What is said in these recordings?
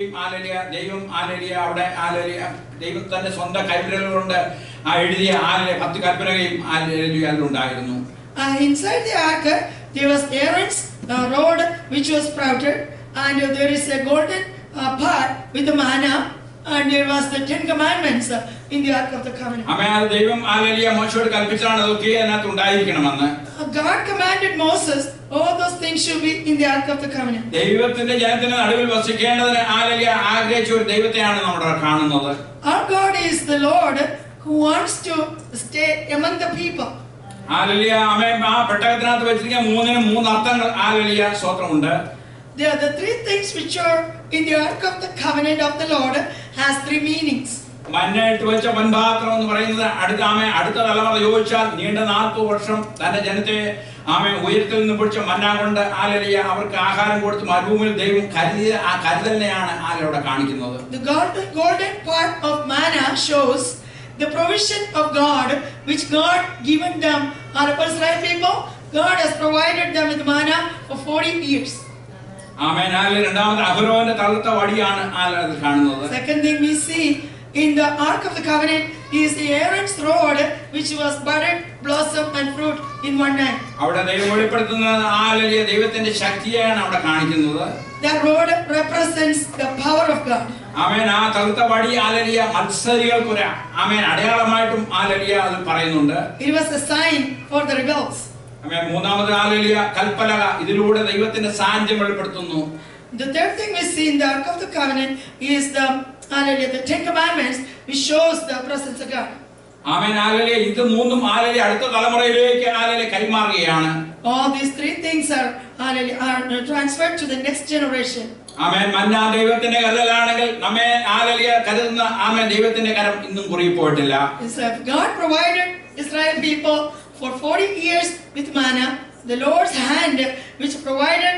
ദൈവം അവിടെ ദൈവത്തിന്റെ സ്വന്തം കൈവിരലുകൾ കൊണ്ട് എഴുതിയ 10 കൽപ്പനയും അതിലുണ്ടായിരുന്നു. Inside the ark there was Aaron's rod which was sprouted, and there is a golden pot with the manna, and there was the 10 commandments in the ark of the covenant. ദൈവം മോശയോട് കൽപ്പിച്ചാണ് അതൊക്കെ അതിനകത്ത് ഉണ്ടായിരിക്കണമെന്ന്. God commanded Moses all those things should be in the ark of the covenant. ദൈവത്തിന്റെ ജനത്തിന്റെ നടുവിൽ വസിക്കേണ്ടതിന് ആഗ്രഹിച്ച ഒരു ദൈവത്തെയാണ് നമ്മൾ കാണുന്നത്. Our God is the Lord who wants to stay among the people. ആ പെട്ടകത്തിനകത്ത് വെച്ചിരിക്കുന്ന 3 അർത്ഥങ്ങൾ സ്തോത്രമുണ്ട്. There are the 3 things which are in the ark of the covenant of the Lord has 3 meanings. മന്നയിട്ട് വെച്ച മൺപാത്രം എന്ന് പറയുന്നത് അടുത്ത തലമുറ ചോദിച്ചാൽ നീണ്ട 40 വർഷം തന്റെ ജനത്തെ ഉയരത്തിൽ നിന്ന് പിടിച്ച മന്ന കൊണ്ട് അവർക്ക് ആഹാരം കൊടുത്ത് മരുഭൂമിയിൽ ദൈവം കരുതിയ ആ കരുതലിനെയാണ് അവിടെ കാണിക്കുന്നത്. The golden part of manna shows the provision of God which God given them. Israel people, God has provided them with manna for 40 years. ആമേൻ. രണ്ടാമത്തെ അഹരോന്റെ തളർത്ത വടിയാണ് അത് കാണുന്നത്. Second thing we see in the ark of the covenant is the Aaron's rod which was budded, blossom and fruit in one night. അവിടെ ദൈവം വെളിപ്പെടുത്തുന്നത് ദൈവത്തിന്റെ ശക്തിയാണ് അവിടെ കാണിക്കുന്നത്. That rod represents the power of God. ആമേൻ. ആ തളർത്ത വടി മത്സരികൾക്ക് അടയാളമായിട്ടും അത് പറയുന്നുണ്ട്. It was a sign for the rebels. ആമേൻ. മൂന്നാമത് കൽപ്പലക ഇതിലൂടെ ദൈവത്തിന്റെ സാന്നിധ്യം വെളിപ്പെടുത്തുന്നു. The third thing we see in the ark of the covenant is the 10 commandments which shows the presence of God. ആമേൻ. ഇത് മൂന്നും അടുത്ത തലമുറയിലേക്ക് കൈമാറുകയാണ്. All these 3 things are transferred to the next generation. ആമേൻ. മന്ന ദൈവത്തിന്റെ കരുതലാണെങ്കിൽ നമ്മെ കരുതുന്ന ദൈവത്തിന്റെ കരം ഇന്നും കുറുകി പോയിട്ടില്ല. God provided Israel people for 40 years with manna. The Lord's hand which provided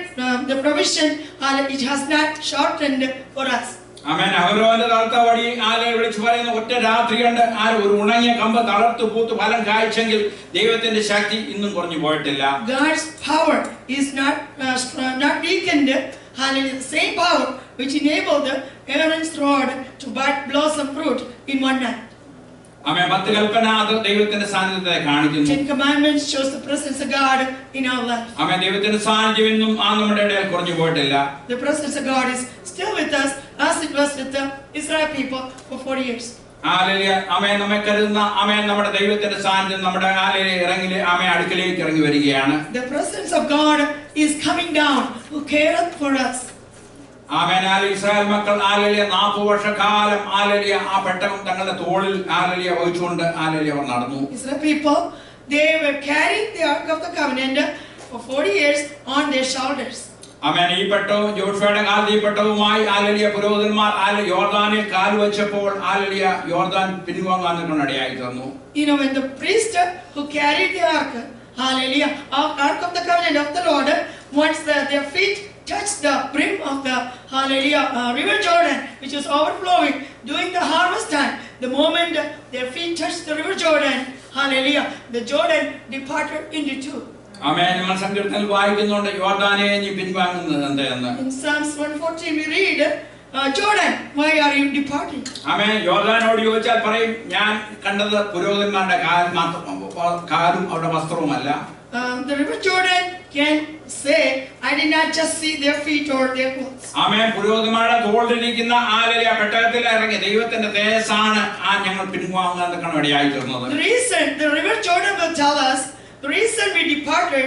the provision, it has not shortened for us. ആമേൻ. അഹരോന്റെ തളർത്ത വടി വിളിച്ചു പറയുന്ന ഒറ്റ രാത്രി കൊണ്ട് ഒരു ഉണങ്ങിയ കമ്പ് തളർത്തു പൂത്ത് ഫലം കായ്ച്ചെങ്കിൽ ദൈവത്തിന്റെ ശക്തി ഇന്നും കുറഞ്ഞു പോയിട്ടില്ല. God's power is not weakened. Hallelujah. The same power which enabled Aaron's rod to bud, blossom, fruit in one night. ആമേൻ. 10 കൽപ്പന അത് ദൈവത്തിന്റെ സാന്നിധ്യത്തെ കാണിക്കുന്നു. 10 commandments shows the presence of God in our life. ആമേൻ. ദൈവത്തിന്റെ സാന്നിധ്യം ഇന്നും നമ്മുടെ ഇടയിൽ കുറഞ്ഞു പോയിട്ടില്ല. The presence of God is still with us as it was with the Israel people for 40 years. Hallelujah. ആമേൻ. നമ്മെ കരുതുന്ന നമ്മുടെ ദൈവത്തിന്റെ സാന്നിധ്യം നമ്മുടെ അടുക്കലേക്ക് ഇറങ്ങി വരികയാണ്. The presence of God is coming down who careth for us. Amen. Israel മക്കൾ 40 വർഷക്കാലം ആ പെട്ടകം തങ്ങളുടെ തോളിൽ വഹിച്ചുകൊണ്ട് അവർ നടന്നു. Israel people, they were carrying the ark of the covenant for 40 years on their shoulders. ആമേൻ. ഈ പെട്ടവും ജോഷുവയുടെ കാലത്ത് ഈ പെട്ടവുമായി പുരോഹിതന്മാർ യോർദാനിൽ കാൽ വെച്ചപ്പോൾ യോർദാൻ പിൻവാങ്ങാൻ ഇടയായി തന്നു. When the priest who carried the ark, ark of the covenant of the Lord, once their feet touched the brim of the river Jordan, which was overflowing during the harvest time, the moment their feet touched the river Jordan, the Jordan departed into 2. ആമേൻ. നമ്മൾ സങ്കീർത്തനത്തിൽ വായിക്കുന്നുണ്ട് യോർദാനെ നീ പിൻവാങ്ങുന്നത് എന്തെന്ന്. In Psalms 114 we read, Jordan, why are you departing? ആമേൻ. യോർദാനോട് ചോദിച്ചാൽ പറയും ഞാൻ കണ്ടത് പുരോഹിതന്മാരുടെ കാലും അവരുടെ വസ്ത്രവുമല്ല. The river Jordan can say, I did not just see their feet or their clothes. ആമേൻ. പുരോഹിതന്മാരുടെ തോളിലിരിക്കുന്ന പെട്ടകത്തിൽ ഇറങ്ങി ദൈവത്തിന്റെ തേജസ്സാണ് ഞങ്ങൾ പിൻവാങ്ങാൻ ഇടയായി തീർന്നത്. The reason the river Jordan will tell us, the reason we departed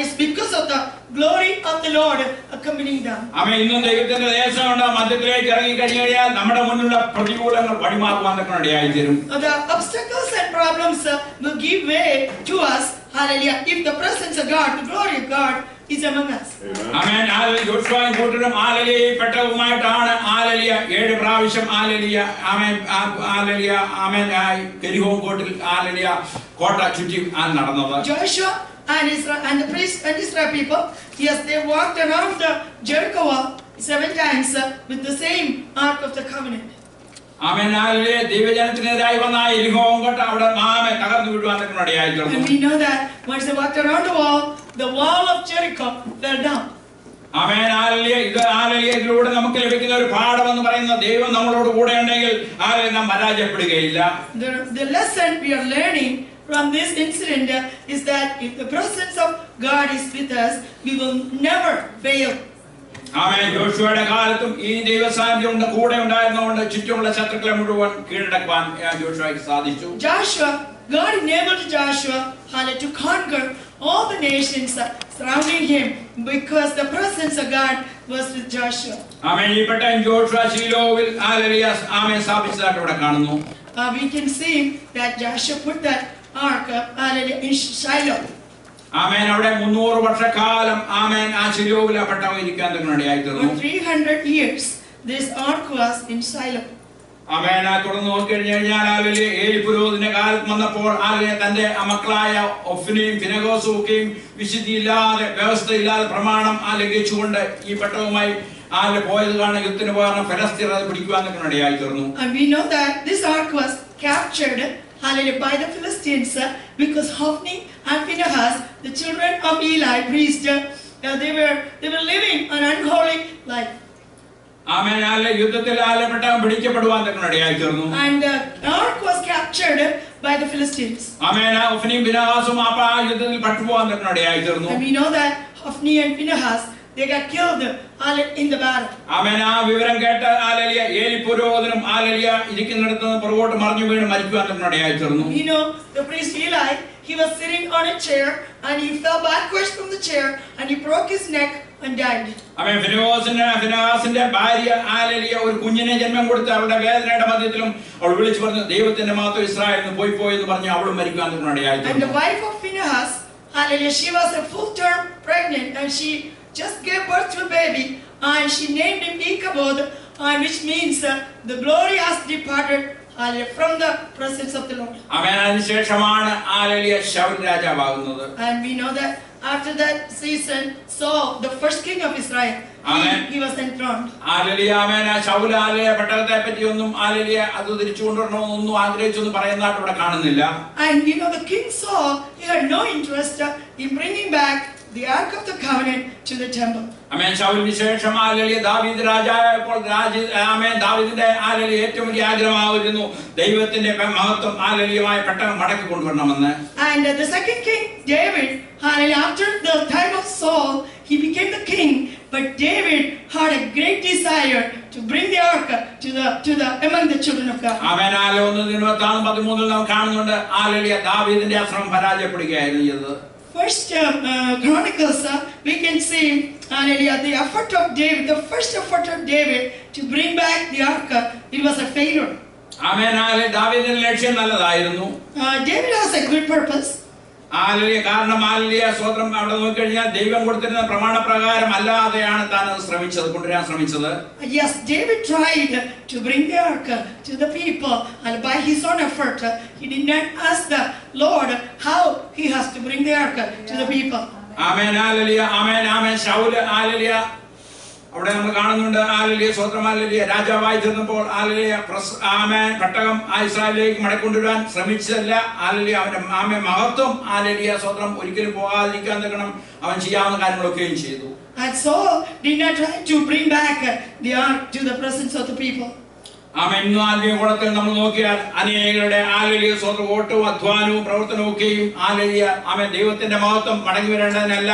is because of the glory of the Lord accompanying them. ആമേൻ. ഇന്നും ദൈവത്തിന്റെ തേജസ്സുണ്ട് മധ്യത്തിലേക്ക് ഇറങ്ങി കഴിഞ്ഞാൽ നമ്മുടെ മുന്നിലുള്ള പ്രതികൂലങ്ങൾ വഴിമാറുവാൻ ഇടയായി തീരും. The obstacles and problems will give way to us. Hallelujah. If the presence of God, the glory of God is among us. ആമേൻ. യോശുവയും കൂട്ടരും പെട്ടകവുമായിട്ടാണ് 7 പ്രാവശ്യം ആമേൻ കെരിഹോം കോട്ടിൽ കോട്ട ചുറ്റി നടന്നത്. Joshua and the priest and Israel people, yes, they walked around the Jericho wall 7 times with the same ark of the covenant. ആമേൻ. ദൈവജനത്തിനെതിരായി വന്ന എരിഹോം കോട്ട അവിടെ തകർന്നു വീഴുവാൻ ഇടയായി തീർന്നു. And we know that once they walked around the wall of Jericho fell down. Amen. Hallelujah. ഇത് ഹല്ലേലൂയയിലൂടെ നമുക്ക് ലഭിക്കുന്ന ഒരു പാഠം എന്ന് പറയുന്നത് ദൈവം നമ്മളോട് കൂടെ ഉണ്ടെങ്കിൽ നാം പരാജയപ്പെടുകയില്ല. The lesson we are learning from this incident is that if the presence of God is with us, we will never fail. ആമേൻ. യോശുവയുടെ കാലത്തും ഈ ദൈവസാന്നിധ്യം കൂടെ ഉണ്ടായിരുന്നതുകൊണ്ട് ചുറ്റുമുള്ള ശത്രുക്കളെ മുഴുവൻ കീഴടക്കാൻ യോശുവയ്ക്ക് സാധിച്ചു. God enabled Joshua to conquer all the nations surrounding him because the presence of God was with Joshua. ആമേൻ. ഈ പെട്ടൻ ജോഷുവ ശീലോവിൽ ഹല്ലേലൂയ ആമേൻ സ്ഥാപിച്ചതായിട്ട് ഇവിടെ കാണുന്നു. We can see that Joshua put that ark in Shiloh. ആമേൻ. അവിടെ 300 വർഷക്കാലം ആമേൻ ആ ശീലോവിൽ ആ പെട്ടകം ഇരിക്കാൻ തന്നെയായി തീർന്നു. For 300 years this ark was in Shiloh. ആമേൻ. തുടർന്ന് നോക്കിക്കഴിഞ്ഞാൽ ഹല്ലേലൂയ ഏലി പുരോഹിതന്റെ കാലത്ത് വന്നപ്പോൾ ഹല്ലേലൂയ തന്റെ മക്കളായ ഒഫ്നിയും ഫിനെഗോസും ഒക്കെയും വിശുദ്ധിയില്ലാതെ വ്യവസ്ഥയില്ലാതെ പ്രമാണം ലംഘിച്ചുകൊണ്ട് ഈ പെട്ടകവുമായി പോയത് കാരണം യുദ്ധത്തിന് പോകാൻ ഫലസ്തീൻ അത് പിടിക്കുവാൻ ഇടയായി തീർന്നു. And we know that this ark was captured by the Philistines because Hophni and Phinehas, the children of Eli, priest, they were living an unholy life. ആമേൻ. യുദ്ധത്തിൽ പെട്ടകം പിടിക്കപ്പെടുവാൻ ഇടയായി തീർന്നു. And the ark was captured by the Philistines. ആമേൻ. ഒഫ്നിയും ഫിനെഹാസും ആ യുദ്ധത്തിൽ പട്ടുപോകാൻ ഇടയായി തീർന്നു. And we know that Hophni and Phinehas, they got killed in the battle. ആമേൻ. ആ വിവരം കേട്ട് ഹല്ലേലൂയ ഏലി പുരോഹിതനും ഹല്ലേലൂയ ഇരിക്കുന്നിടത്ത് നിന്ന് പുറകോട്ട് മറിഞ്ഞു വീണ് മരിക്കുവാൻ ഇടയായി തീർന്നു. You know, the priest Eli, he was sitting on a chair and he fell backwards from the chair and he broke his neck and died. ആമേൻ. ഫിനെഹാസിന്റെ ഭാര്യ ഹല്ലേലൂയ ഒരു കുഞ്ഞിനെ ജന്മം കൊടുത്ത് അവളുടെ വേദനയുടെ മധ്യത്തിലും അവൾ വിളിച്ചു പറഞ്ഞു ദൈവത്തിന്റെ മഹത്വം ഇസ്രായേലിന് പോയി എന്ന് പറഞ്ഞു അവളും മരിക്കുവാൻ ഇടയായി തീർന്നു. And the wife of Phinehas, hallelujah, she was a full term pregnant and she just gave birth to a baby and she named him Ichabod, which means the glory has departed from the presence of the Lord. Amen. അതിനുശേഷമാണ് hallelujah ശൗൽ രാജാവാകുന്നത്. And we know that after that season, Saul, the first king of Israel, he was enthroned. Hallelujah. Amen. ശൗൽ hallelujah പെട്ടകത്തെ പറ്റിയൊന്നും hallelujah അത് തിരിച്ചു കൊണ്ടുവരണമെന്നൊന്നും ആഗ്രഹിച്ചൊന്നും പറയുന്നതായിട്ട് ഇവിടെ കാണുന്നില്ല. And you know the king Saul, he had no interest in bringing back the Ark of the Covenant to the temple. ആമേൻ. ശൗലിന് ശേഷം hallelujah ദാവീദ് രാജാവായപ്പോൾ ആമേൻ ദാവീദിന്റെ ഹല്ലേലൂയ ഏറ്റവും വലിയ ആഗ്രഹമായിരുന്നു ദൈവത്തിന്റെ മഹത്വം ഹല്ലേലൂയമായ പെട്ടകം മടക്കി കൊണ്ടുവരണമെന്ന്. And the second king David, hallelujah, after the time of Saul, he became the king, but David had a great desire to bring the ark to the among the children of God. ആമേൻ. 1:13 നാം കാണുന്നുണ്ട് hallelujah ദാവീദിന്റെ ശ്രമം പരാജയപ്പെടുകയായിരുന്നു ചെയ്തത്. First Chronicles, we can see hallelujah, the effort of David, the first effort of David to bring back the ark, it was a failure. ആമേൻ. ദാവീദിന്റെ ലക്ഷ്യം നല്ലതായിരുന്നു. David has a good purpose. Hallelujah. കാരണം hallelujah സ്തോത്രം അവിടെ നോക്കിക്കഴിഞ്ഞാൽ ദൈവം കൊടുത്തിരുന്ന പ്രമാണപ്രകാരം അല്ലാതെയാണ് താൻ കൊണ്ടുവരാൻ ശ്രമിച്ചത്. Yes, David tried to bring the ark to the people, and by his own effort, he did not ask the Lord how he has to bring the ark to the people. Amen. Hallelujah. ആമേൻ. ആമേൻ. ശൗൽ hallelujah അവിടെ നമ്മൾ കാണുന്നുണ്ട് hallelujah സ്തോത്രം hallelujah രാജാവായി തീർന്നപ്പോൾ hallelujah ആമേൻ പെട്ടകം ഇസ്രായേലിലേക്ക് മടക്കൊണ്ടുവരാൻ ശ്രമിച്ചതല്ല. Hallelujah അവന്റെ ആമേൻ മഹത്വം ഹല്ലേലൂയ സ്തോത്രം ഒരിക്കലും പോകാതിരിക്കാൻ തക്കണം അവൻ ചെയ്യാവുന്ന കാര്യങ്ങളൊക്കെയും ചെയ്തു. And Saul did not try to bring back the ark to the presence of the people. ആമേൻ. ഇന്ന് ആത്മീയകുളത്തിൽ നമ്മൾ നോക്കിയാൽ അനേകരുടെ ഹല്ലേലൂയ സ്തോത്രം ഓട്ടവും അധ്വാനവും പ്രവർത്തനവും ഒക്കെയും ഹല്ലേലൂയ ആമേൻ ദൈവത്തിന്റെ മഹത്വം മടങ്ങി വരേണ്ടതിനല്ല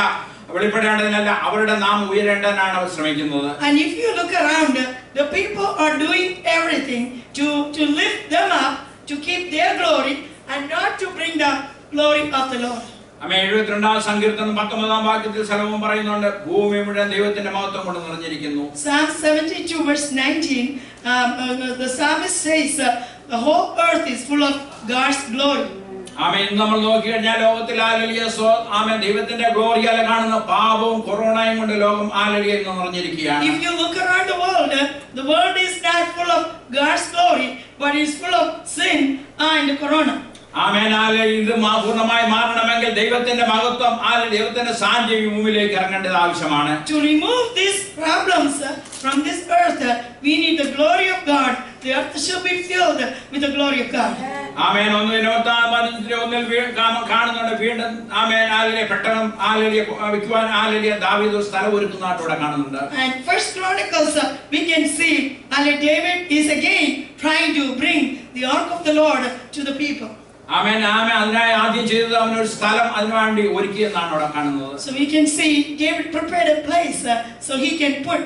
വെളിപ്പെടേണ്ടതിനല്ല അവരുടെ നാം ഉയരേണ്ടതിനാണ് അവർ ശ്രമിക്കുന്നത്. And if you look around, the people are doing everything to lift them up, to keep their glory and not to bring the glory of the Lord. ആമേൻ. 72 സങ്കീർത്തനം 19 വാക്യത്തിൽ സലോമോൻ പറയുന്നുണ്ട് ഭൂമി മുഴുവൻ ദൈവത്തിന്റെ മഹത്വം കൊണ്ട് നിറഞ്ഞിരിക്കുന്നു. Psalm 72 verse 19, the psalmist says the whole earth is full of God's glory. ആമേൻ. ഇന്ന് നമ്മൾ നോക്കിക്കഴിഞ്ഞാൽ ലോകത്തിൽ ഹല്ലേലൂയ ആമേൻ ദൈവത്തിന്റെ ഗ്ലോറിയാലെ കാണുന്ന പാപവും കൊറോണയും കൊണ്ട് ലോകം ഹല്ലേലൂയ എന്ന് നിറഞ്ഞിരിക്കുകയാണ്. If you look around the world is not full of God's glory, but is full of sin and corona. ആമേൻ. ഇത് പൂർണ്ണമായി മാറണമെങ്കിൽ ദൈവത്തിന്റെ മഹത്വം ദൈവത്തിന്റെ സാന്നിധ്യം ഈ ഭൂമിയിലേക്ക് ഇറങ്ങേണ്ടത് ആവശ്യമാണ്. To remove these problems from this earth, we need the glory of God, the earth shall be filled with the glory of God. ആമേൻ. ഒന്നിൽ കാണുന്നുണ്ട് വീണ്ടും ആമേൻ ആലലിയ പെട്ടകം ആലലിയ വിൽക്കുവാൻ ആലലിയ ദാവീദ് ഒരു സ്ഥലം ഒരുക്കുന്നതായിട്ട് ഇവിടെ കാണുന്നുണ്ട്. And First Chronicles we can see David is again trying to bring the ark of the Lord to the people. ആമേൻ. അതിനായി ആദ്യം ചെയ്തത് അവനൊരു സ്ഥലം അതിനുവേണ്ടി ഒരുക്കിയെന്നാണ് അവിടെ കാണുന്നത്. So we can see David prepared a place so he can put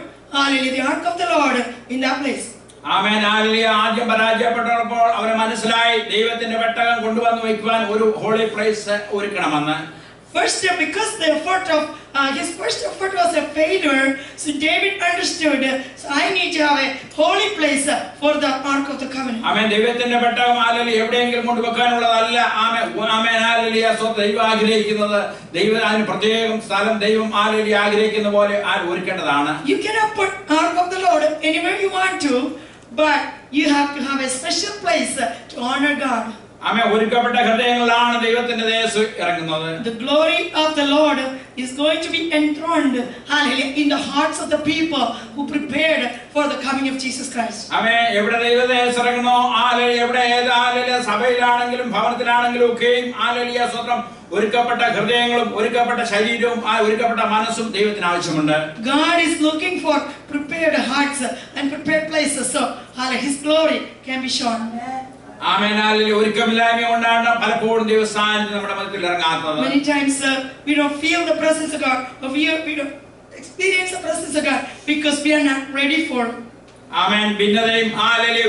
the ark of the Lord in that place. ആമേൻ. ആദ്യം പരാജയപ്പെട്ടപ്പോൾ അവരെ മനസ്സിലായി ദൈവത്തിന്റെ പെട്ടകം കൊണ്ടുവന്ന് വയ്ക്കുവാൻ ഒരു ഹോളി പ്ലേസ് ഒരുക്കണമെന്ന്. First, because the effort of his first effort was a failure, so David understood. So I need to have a holy place for the ark of the covenant. ആമേൻ. ദൈവത്തിന്റെ പെട്ടകം എവിടെയെങ്കിലും കൊണ്ടുവെക്കാനുള്ളതല്ല. ആമേൻ. ദൈവം ആഗ്രഹിക്കുന്നത് അതിന് പ്രത്യേകം സ്ഥലം ദൈവം ആഗ്രഹിക്കുന്ന പോലെ ഒരുക്കേണ്ടതാണ്. You cannot put ark of the Lord anywhere you want to, but you have to have a special place to honor God. ആമേൻ. ഒരുക്കപ്പെട്ട ഹൃദയങ്ങളിലാണ് ദൈവത്തിന്റെ ദേശം ഇറങ്ങുന്നത്. The glory of the Lord is going to be enthroned, hallelujah, in the hearts of the people who prepared for the coming of Jesus Christ. ആമേൻ. എവിടെ ദൈവദേശം ഇറങ്ങുന്നോ എവിടെ സഭയിലാണെങ്കിലും ഭവനത്തിലാണെങ്കിലും ഒക്കെയും സ്വന്തം ഒരുക്കപ്പെട്ട ഹൃദയങ്ങളും ഒരുക്കപ്പെട്ട ശരീരവും ഒരുക്കപ്പെട്ട മനസ്സും ദൈവത്തിന് ആവശ്യമുണ്ട്. God is looking for prepared hearts and prepared places so his glory can be shown. ആമേൻ. ഒരുക്കമില്ലായ്മ കൊണ്ടാണ് പലപ്പോഴും ദൈവസാന്നിധ്യം നമ്മുടെ മധ്യത്തിൽ ഇറങ്ങാത്തത്. Many times we don't feel the presence of God, or we don't experience the presence of God because we are not ready for it. ആമേൻ. ഭിന്നതയും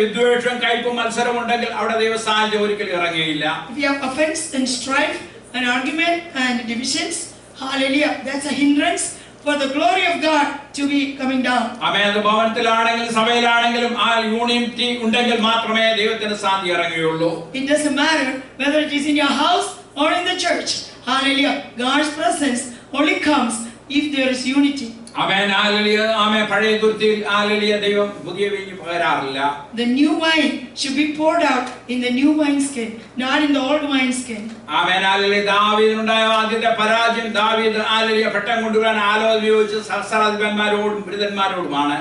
വിദ്വേഷവും കയ്പും മത്സരവും ഉണ്ടെങ്കിൽ അവിടെ ദൈവസാന്നിധ്യം ഒരിക്കലും ഇറങ്ങുകയില്ല. If we have offense and strife and argument and divisions, hallelujah, that's a hindrance for the glory of God to be coming down. Amen. ഭവനത്തിലാണെങ്കിലും സഭയിലാണെങ്കിലും unity ഉണ്ടെങ്കിൽ മാത്രമേ ദൈവത്തിന്റെ സാന്നിധ്യം ഇറങ്ങുകയുള്ളൂ. It doesn't matter whether it is in your house or in the church. Hallelujah. God's presence only comes if there is unity. ആമേൻ. ആമേൻ. പഴയ തുരുത്തിയിൽ ദൈവം പുതിയ വീഞ്ഞ് പകരാറില്ല. The new wine should be poured out in the new wineskin, not in the old wineskin. ആമേൻ. ദാവീദിനുണ്ടായ ആദ്യത്തെ പരാജയം ദാവീദ് പെട്ടകം കൊണ്ടുവരാൻ ആലോചന ചോദിച്ച് സഹസ്രാധിപന്മാരോടും വൃദ്ധന്മാരോടുമാണ്.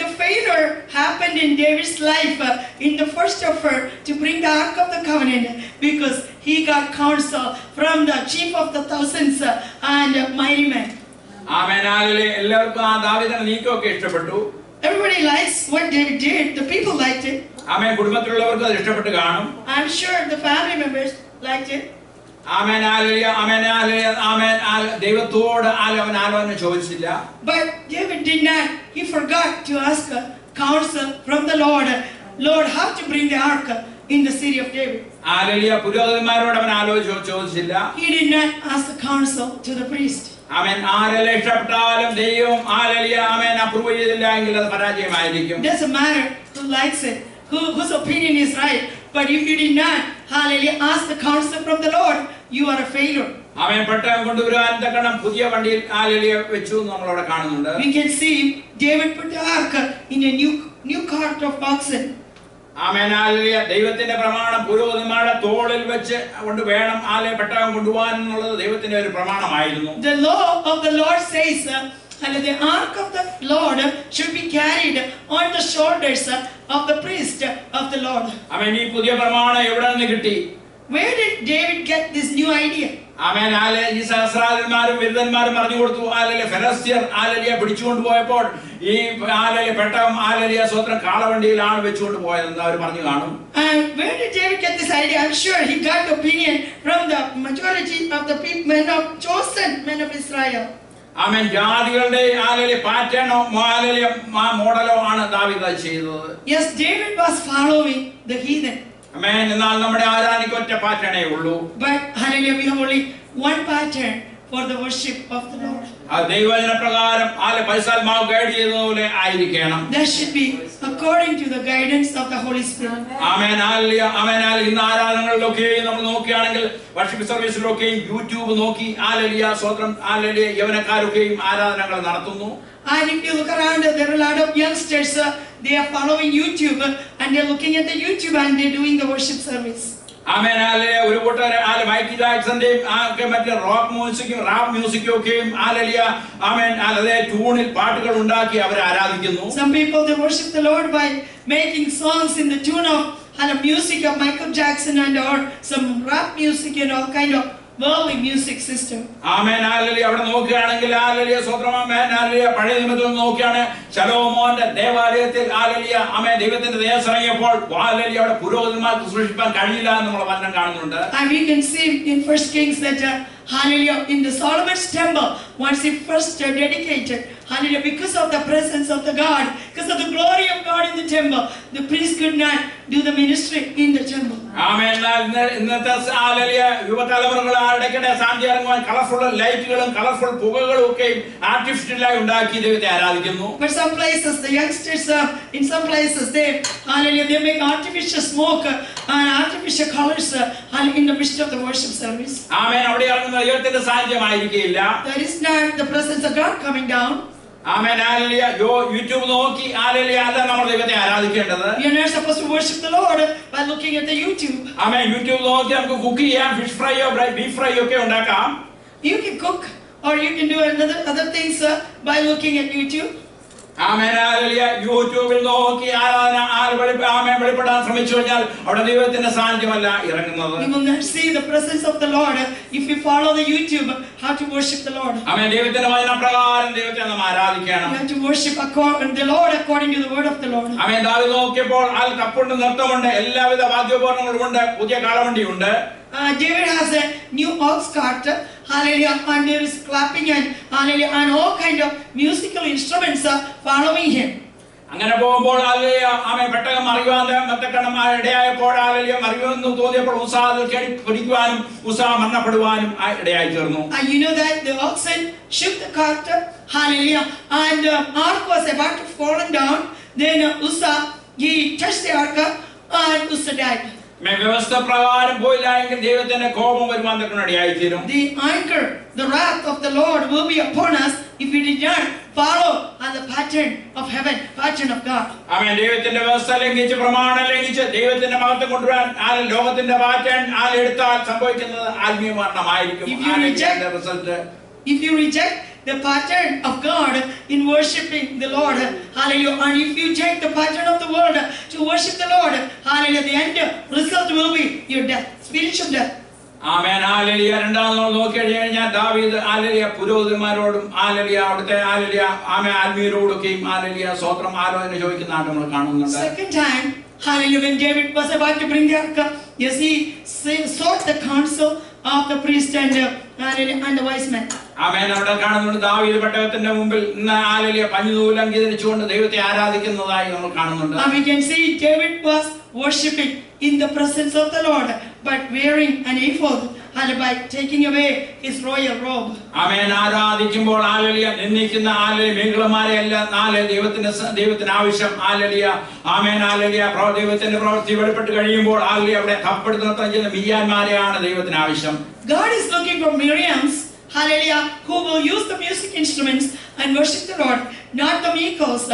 The failure happened in David's life in the first effort to bring the ark of the covenant because he got counsel from the chief of the thousands and mighty men. ആമേൻ. എല്ലാവർക്കും ദാവീദിന്റെ നീക്കമൊക്കെ ഇഷ്ടപ്പെട്ടു. Everybody likes what David did. The people liked it. ആമേൻ. കുടുംബത്തിലുള്ളവർക്ക് അത് ഇഷ്ടപ്പെട്ട് കാണും. I'm sure the family members liked it. ആമേൻ. ദൈവത്തോട് അവൻ ആലോചന ചോദിച്ചില്ല. But David did not. He forgot to ask counsel from the Lord. Lord, how to bring the ark in the city of David. പുരോഹിതന്മാരോട് അവൻ ആലോചന ചോദിച്ചില്ല. He did not ask the counsel to the priest. ആമേൻ. ആരെല്ലാം ഇഷ്ടപ്പെട്ടാലും ദൈവം approve ചെയ്തില്ല എങ്കിൽ അത് പരാജയമായിരിക്കും. Doesn't matter who likes it, whose opinion is right, but if you did not, hallelujah, ask the counsel from the Lord, you are a failure. ആമേൻ. പെട്ടകം കൊണ്ടുവരാൻ തക്കണം പുതിയ വണ്ടിയിൽ വെച്ചു നമ്മളവിടെ കാണുന്നുണ്ട്. We can see David put the ark in a new cart of oxen. ആമേൻ. ദൈവത്തിന്റെ പ്രമാണം പുരോഹിതന്മാരുടെ തോളിൽ വെച്ച് കൊണ്ട് വേണം പെട്ടകം കൊണ്ടുപോകാൻ എന്നുള്ളത് ദൈവത്തിന്റെ ഒരു പ്രമാണമായിരുന്നു. The law of the Lord says the ark of the Lord should be carried on the shoulders of the priest of the Lord. ആമേൻ. ഈ പുതിയ പ്രമാണം എവിടെ നിന്ന് കിട്ടി? Where did David get this new idea? ആമേൻ. ഈ സഹസ്രാധിപന്മാരും വൃദ്ധന്മാരും പറഞ്ഞു കൊടുത്തു. ഫെലിസ്ത്യർ പിടിച്ചുകൊണ്ട് പോയപ്പോൾ ഈ പെട്ടകം സ്വന്തം കാളവണ്ടിയിലാണ് വെച്ചുകൊണ്ട് പോയതെന്ന് അവർ പറഞ്ഞു കാണും. And where did David get this idea? I'm sure he got the opinion from the majority of the people, men of chosen men of Israel. ആമേൻ. ജാതികളുടെ പാറ്റേണോ മോഡലോ ആണ് ദാവീദ് ചെയ്തത്. Yes, David was following the heathen. ആമേൻ. എന്നാൽ നമ്മുടെ ആരാധനയ്ക്ക് ഒറ്റ പാറ്റേണേ ഉള്ളൂ. But hallelujah, we have only one pattern for the worship of the Lord. ദൈവവചന പ്രകാരം പരിശുദ്ധാത്മാവ് ഗൈഡ് ചെയ്തതുപോലെ ആയിരിക്കണം. That should be according to the guidance of the Holy Spirit. ആമേൻ. ഇന്ന് ആരാധനകളിലൊക്കെ നമ്മൾ നോക്കുകയാണെങ്കിൽ വർഷിപ്പ് സർവീസിലൊക്കെയും യൂട്യൂബ് നോക്കി സ്വന്തം യവനക്കാരൊക്കെയും ആരാധനകൾ നടത്തുന്നു. And if you look around, there are a lot of youngsters, they are following YouTube and they're looking at the YouTube and they're doing the worship service. Amen. Hallelujah. ഒരു കൂട്ടർ Michael ജാക്സന്റെയും ഒക്കെ മറ്റേ rock മ്യൂസിക്കും rap മ്യൂസിക്കും ഒക്കെയും hallelujah ആമേൻ അതേ ട്യൂണിൽ പാട്ടുകൾ ഉണ്ടാക്കി അവരെ ആരാധിക്കുന്നു. Some people they worship the Lord by making songs in the tune of music of Michael Jackson and or some rap music and all kind of worldly music system. Amen. Hallelujah. അവിടെ നോക്കുകയാണെങ്കിൽ hallelujah സ്തോത്രം. ആമേൻ. Hallelujah. പഴയ നിയമത്തിൽ നോക്കുകയാണ് ശലോമോന്റെ ദേവാലയത്തിൽ hallelujah ആമേൻ ദൈവത്തിന്റെ ദേശം ഇറങ്ങിയപ്പോൾ ഹല്ലേലൂയ അവിടെ പുരോഹിതന്മാർക്ക് സൂക്ഷിക്കാൻ കഴിയില്ല എന്നുള്ള വചനം കാണുന്നുണ്ട്. And we can see in First Kings that hallelujah in the Solomon's temple once he first dedicated hallelujah because of the presence of the God, because of the glory of God in the temple, the priest could not do the ministry in the temple. ആമേൻ. ഇന്നത്തെ hallelujah യുവതലമുറകൾ ഇടയ്ക്കിടെ സാന്ധ്യ ഇറങ്ങുവാൻ colourful ലൈറ്റുകളും colourful പുകകളും ഒക്കെ ആർട്ടിഫിഷ്യലായി ഉണ്ടാക്കി ദൈവത്തെ ആരാധിക്കുന്നു. But some places the youngsters in some places they hallelujah they make artificial smoke and artificial colors in the midst of the worship service. ആമേൻ. അവിടെ ഇറങ്ങുന്ന ദൈവത്തിന്റെ സാന്നിധ്യമായിരിക്കില്ല. That is not the presence of God coming down. Amen. Hallelujah. YouTube നോക്കി hallelujah അല്ല നമ്മൾ ദൈവത്തെ ആരാധിക്കേണ്ടത്. We are not supposed to worship the Lord by looking at the YouTube. Amen. YouTube നോക്കി നമുക്ക് cook ചെയ്യാം. ഫിഷ് ഫ്രൈയോ ബീഫ് ഫ്രൈയോ ഒക്കെ ഉണ്ടാക്കാം. You can cook or you can do other things by looking at YouTube. Amen. Hallelujah. യൂട്യൂബിൽ നോക്കി ആമേൻ വെളിപ്പെടാൻ ശ്രമിച്ചു കഴിഞ്ഞാൽ അവിടെ ദൈവത്തിന്റെ സാന്നിധ്യമല്ല ഇറങ്ങുന്നത്. You will not see the presence of the Lord if you follow the YouTube how to worship the Lord. ആമേൻ. ദൈവത്തിന്റെ വചനപ്രകാരം ദൈവത്തെ നാം ആരാധിക്കണം. You have to worship the Lord according to the word of the Lord. ആമേൻ. ദാവീദ് നോക്കിയപ്പോൾ തപ്പുണ്ട് നൃത്തമുണ്ട് എല്ലാവിധ വാദ്യോപകരണങ്ങളും ഉണ്ട് പുതിയ കാളവണ്ടിയുണ്ട്. David has a new ox cart, hallelujah, and there is clapping and hallelujah, and all kind of musical instruments following him. അങ്ങനെ പോകുമ്പോൾ hallelujah ആമേൻ പെട്ടകം മറിയുവാൻ മെത്തക്കണ്ണം ഇടയായപ്പോൾ hallelujah മറിയുമെന്ന് തോന്നിയപ്പോൾ Uzzah അതിൽ പിടിക്കുവാനും ഉസ്സാ മരണപ്പെടുവാനും ഇടയായി തീർന്നു. You know that the oxen shook the cart, hallelujah, and ark was about to fall down. Then Uzzah he touched the ark and Uzzah died. വ്യവസ്ഥ പ്രകാരം പോയില്ല എങ്കിൽ ദൈവത്തിന്റെ കോപം വരുവാൻ ഇടയായി തീരും. The anger, the wrath of the Lord will be upon us if we did not follow on the pattern of heaven, pattern of God. ആമേൻ. ദൈവത്തിന്റെ വ്യവസ്ഥ ലംഘിച്ച് പ്രമാണം ലംഘിച്ച് ദൈവത്തിന്റെ മഹത്വം കൊണ്ടുവരാൻ ലോകത്തിന്റെ പാറ്റേൺ എടുത്താൽ സംഭവിക്കുന്നത് ആത്മീയ മരണമായിരിക്കും. If you reject the pattern of God in worshiping the Lord, hallelujah, and if you take the pattern of the world to worship the Lord, hallelujah, the end result will be your death, spiritual death. Amen. Hallelujah. രണ്ടാമത് നമ്മൾ നോക്കിക്കഴിഞ്ഞാൽ ദാവീദ് hallelujah പുരോഹിതന്മാരോടും hallelujah അവിടുത്തെ hallelujah ആമേൻ ആത്മീയരോടൊക്കെയും hallelujah സ്തോത്രം ആലോചന ചോദിക്കുന്നതായിട്ട് നമ്മൾ കാണുന്നുണ്ട്. Second time, hallelujah, when David was about to bring the ark, yes, he sought the counsel of the priest and the wise men. ആമേൻ. അവിടെ കാണുന്നുണ്ട് ദാവീദ് പെട്ടകത്തിന്റെ മുമ്പിൽ ഹല്ലേലൂയ പഞ്ഞുനൂലങ്കി ധരിച്ചുകൊണ്ട് ദൈവത്തെ ആരാധിക്കുന്നതായി നമ്മൾ കാണുന്നുണ്ട്. We can see David was worshiping in the presence of the Lord but wearing an ephod and by taking away his royal robe. Amen. ആരാധിക്കുമ്പോൾ hallelujah നിന്ദിക്കുന്ന hallelujah മേഖലമാരെ എല്ലാം ദൈവത്തിന് ആവശ്യം ഹല്ലേലൂയ ആമേൻ. ഹല്ലേലൂയ ദൈവത്തിന്റെ പ്രവൃത്തി വെളിപ്പെട്ട് കഴിയുമ്പോൾ ഹല്ലേലൂയ അവിടെ കപ്പെടുത്ത് നിർത്താൻ ചെയ്യുന്ന മിരിയാന്മാരെയാണ് ദൈവത്തിന് ആവശ്യം. God is looking for Miriams, hallelujah, who will use the music instruments and worship the Lord, not the Michals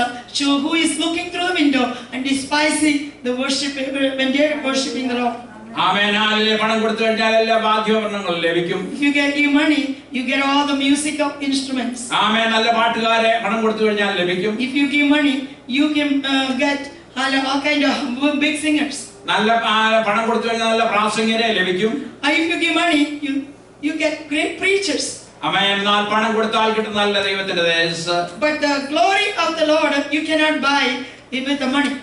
who is looking through the window and despising the worship when they are worshiping the Lord. Amen. Hallelujah. പണം കൊടുത്തു കഴിഞ്ഞാൽ എല്ലാ വാദ്യോപകരണങ്ങളും ലഭിക്കും. If you give money, you get all the musical instruments. ആമേൻ. നല്ല പാട്ടുകാരെ പണം കൊടുത്തു കഴിഞ്ഞാൽ ലഭിക്കും. If you give money, you can get all kind of big singers. നല്ല പണം കൊടുത്തു കഴിഞ്ഞാൽ നല്ല പ്രാസംഗികരെ ലഭിക്കും. If you give money, you get great preachers. ആമേൻ. എന്നാൽ പണം കൊടുത്താൽ കിട്ടുന്ന നല്ല ദൈവത്തിന്റെ തേജസ്. But the glory of the Lord you cannot buy it with the money.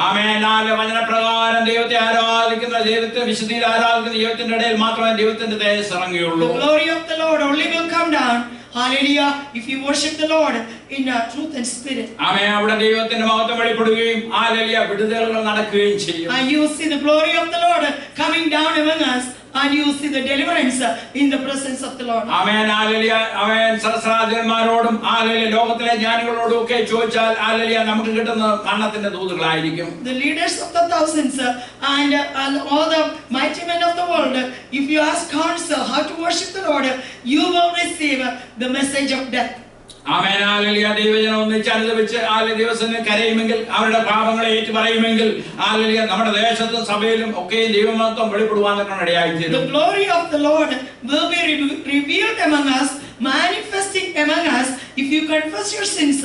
ആമേൻ. വചനപ്രകാരം ദൈവത്തെ ആരാധിക്കുന്ന ദൈവത്തെ വിശുദ്ധിയിൽ ആരാധിക്കുന്ന ദൈവത്തിന്റെ ഇടയിൽ മാത്രമേ ദൈവത്തിന്റെ തേജസ് ഇറങ്ങുകയുള്ളൂ. The glory of the Lord only will come down, hallelujah, if you worship the Lord in truth and spirit. ആമേൻ. അവിടെ ദൈവത്തിന്റെ മഹത്വം വെളിപ്പെടുകയും ഹല്ലേലൂയ വിടുതലുകൾ നടക്കുകയും ചെയ്യും. And you see the glory of the Lord coming down among us, and you see the deliverance in the presence of the Lord. Amen. Hallelujah. Amen. സഹസ്രാധിപന്മാരോടും hallelujah ലോകത്തിലെ ജ്ഞാനികളോടും ഒക്കെ ചോദിച്ചാൽ ഹല്ലേലൂയ നമുക്ക് കിട്ടുന്ന മരണത്തിന്റെ ദൂതുകളായിരിക്കും. The leaders of the thousands and all the mighty men of the world, if you ask counsel how to worship the Lord, you will receive the message of death. Amen hallelujah. ദൈവജനം ഒന്നിച്ച് അനുദപിച്ച് ദിവസത്തിന് കരയുമെങ്കിൽ, അവരുടെ പാപങ്ങളെ ഏറ്റു പറയുമെങ്കിൽ, hallelujah, നമ്മുടെ ദേശത്തും സഭയിലും ഒക്കെ ദൈവമഹത്വം വെളിപ്പെടുവാൻ ഇടയായിത്തീരും. The glory of the Lord will be revealed among us, manifesting among us, if you confess your sins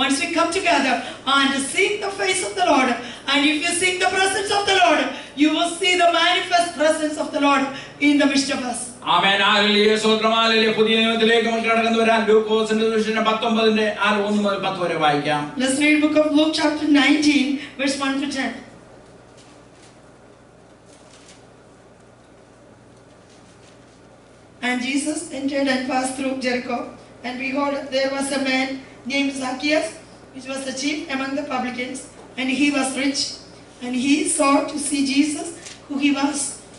once we come together and seek the face of the Lord. And if you seek the presence of the Lord, you will see the manifest presence of the Lord in the midst of us. Amen hallelujah. സ്തോത്രം. Hallelujah. പുതിയ നിയമത്തിലേക്ക് നമുക്ക് കടന്നു വരാം. ലൂക്കോസിന്റെ സുവിശേഷം 19 1 മുതൽ 10 വരെ വായിക്കാം. Let's read book of Luke chapter 19 verse 1 to 10. And Jesus entered and passed through Jericho. And behold, there was a man named Zacchaeus, which was the chief among the publicans, and he was rich. And he sought to see Jesus, who he was,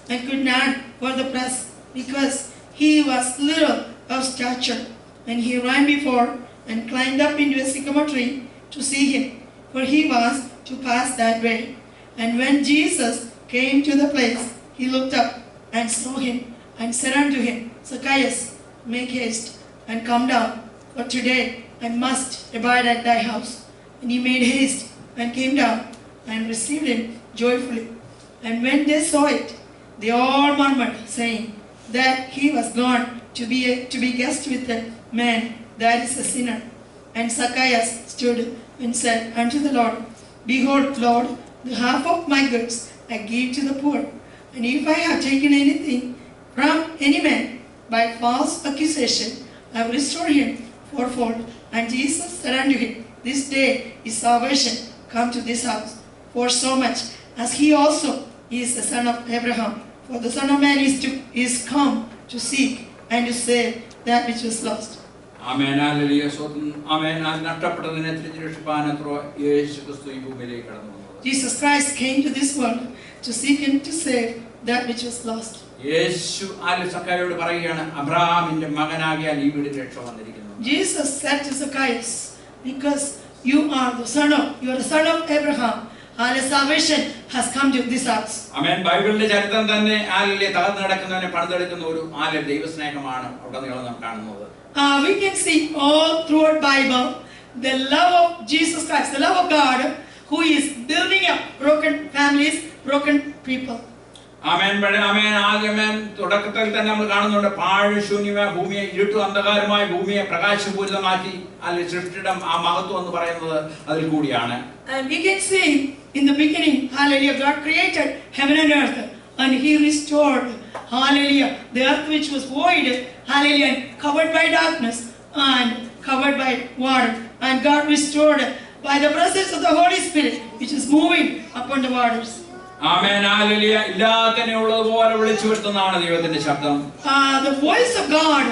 and could not for the press, because he was little of stature. And he ran before and climbed up into a sycamore tree to see him, for he was to pass that way. And when Jesus came to the place, he looked up and saw him, and said unto him, Zacchaeus, make haste and come down, for today I must abide at thy house. And he made haste and came down and received him joyfully. And when they saw it, they all murmured, saying that he was gone to be guest with a man that is a sinner. And Zacchaeus stood and said unto the Lord, Behold, Lord, the half of my goods I give to the poor. And if I have taken anything from any man by false accusation, I will restore him fourfold. And Jesus said unto him, This day is salvation come to this house, for so much as he also is the son of Abraham. For the Son of Man is come to seek and to save that which was lost. Amen hallelujah. സ്തോത്രം. ആമേൻ. നഷ്ടപ്പെട്ടതിനെ തിരിച്ചു രക്ഷിപ്പാനത്രോ യേശുക്രിസ്തു ഈ ഭൂമിയിലേക്ക് കടന്നു വന്നത്. Jesus Christ came to this world to seek and to save that which was lost. യേശു സക്കായിയോട് പറയുകയാണ്, അബ്രഹാമിന്റെ മകനാകിയാൽ ഈ വീടിന് രക്ഷ വന്നിരിക്കുന്നു. Jesus said to Zacchaeus, because you are the son of Abraham, and salvation has come to this house. ആമേൻ. ബൈബിളിന്റെ ചരിത്രം തന്നെ തകർന്നു കിടക്കുന്നവനെ പണിതെടുക്കുന്ന ഒരു ദൈവസ്നേഹമാണ് അവിടെ നാം കാണുന്നത്. We can see all throughout Bible the love of Jesus Christ, the love of God, who is building up broken families, broken people. ആമേൻ. ആമേൻ. ആമേൻ. തുടക്കത്തിൽ തന്നെ നമ്മൾ കാണുന്നുണ്ട്, പാഴ്ശൂന്യമായ ഭൂമിയെ, ഇരുട്ടു അന്ധകാരമായ ഭൂമിയെ പ്രകാശപൂരിതമാക്കി സൃഷ്ടിയുടെ ആ മഹത്വം എന്ന് പറയുന്നത് അതിൽ കൂടിയാണ്. And we can see in the beginning, hallelujah, God created heaven and earth, and he restored, hallelujah, the earth which was void, hallelujah, covered by darkness and covered by water, and God restored by the presence of the Holy Spirit, which is moving upon the waters. Amen hallelujah. എല്ലാത്തിനെയും ഉള്ളതുപോലെ വിളിച്ചു വരുത്തുന്നതാണ് ദൈവത്തിന്റെ ശബ്ദം. The voice of God,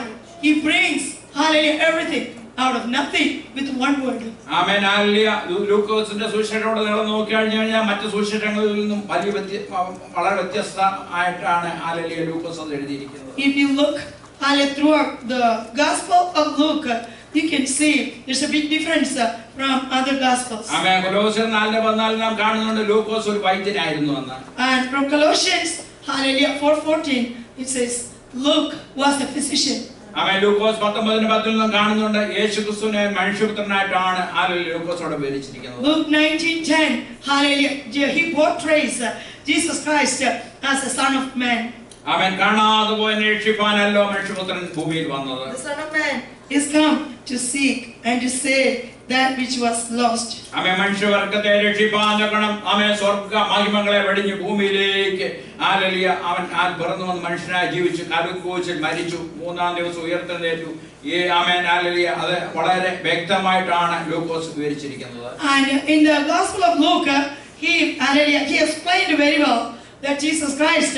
he brings, hallelujah, everything out of nothing with one word. Amen hallelujah. ലൂക്കോസിന്റെ സുവിശേഷത്തോട് നിങ്ങൾ നോക്കിക്കഴിഞ്ഞാൽ മറ്റു സുവിശേഷങ്ങളിൽ നിന്നും വളരെ വ്യത്യസ്തമായിട്ടാണ് ഹല്ലേലൂയ ലൂക്കോസ് അത് എഴുതിയിരിക്കുന്നത്. If you look throughout the Gospel of Luke, you can see there's a big difference from other Gospels. ആമേൻ. കൊലോസ്യർ 4:14 നാം കാണുന്നുണ്ട് ലൂക്കോസ് ഒരു വൈദ്യനായിരുന്നു എന്ന്. And from Colossians, hallelujah, 4:14, it says Luke was a physician. ആമേൻ. ലൂക്കോസ് 19:10 നാം കാണുന്നുണ്ട് യേശുക്രിസ്തുവിനെ മനുഷ്യപുത്രനായിട്ടാണ് ലൂക്കോസോട് വിവരിച്ചിരിക്കുന്നത്. Luke 19:10, hallelujah, he portrays Jesus Christ as a son of man. ആമേൻ. കാണാതെ പോയ രക്ഷിപ്പാനല്ലോ മനുഷ്യപുത്രൻ ഭൂമിയിൽ വന്നത്. The Son of Man is come to seek and to save that which was lost. ആമേൻ. മനുഷ്യവർഗത്തെ രക്ഷിപ്പാൻ തക്കണം. ആമേൻ. സ്വർഗ്ഗ മഹിമകളെ വെടിഞ്ഞ് ഭൂമിയിലേക്ക് ഹല്ലേലൂയ അവൻ പിറന്നു വന്ന് മനുഷ്യനായി ജീവിച്ചു, കല്ലുക്രൂശിൽ മരിച്ചു, മൂന്നാം ദിവസം ഉയർത്തെഴുന്നേറ്റു. Amen hallelujah. അത് വളരെ വ്യക്തമായിട്ടാണ് ലൂക്കോസ് വിവരിച്ചിരിക്കുന്നത്. And in the Gospel of Luke, he explained very well that Jesus Christ,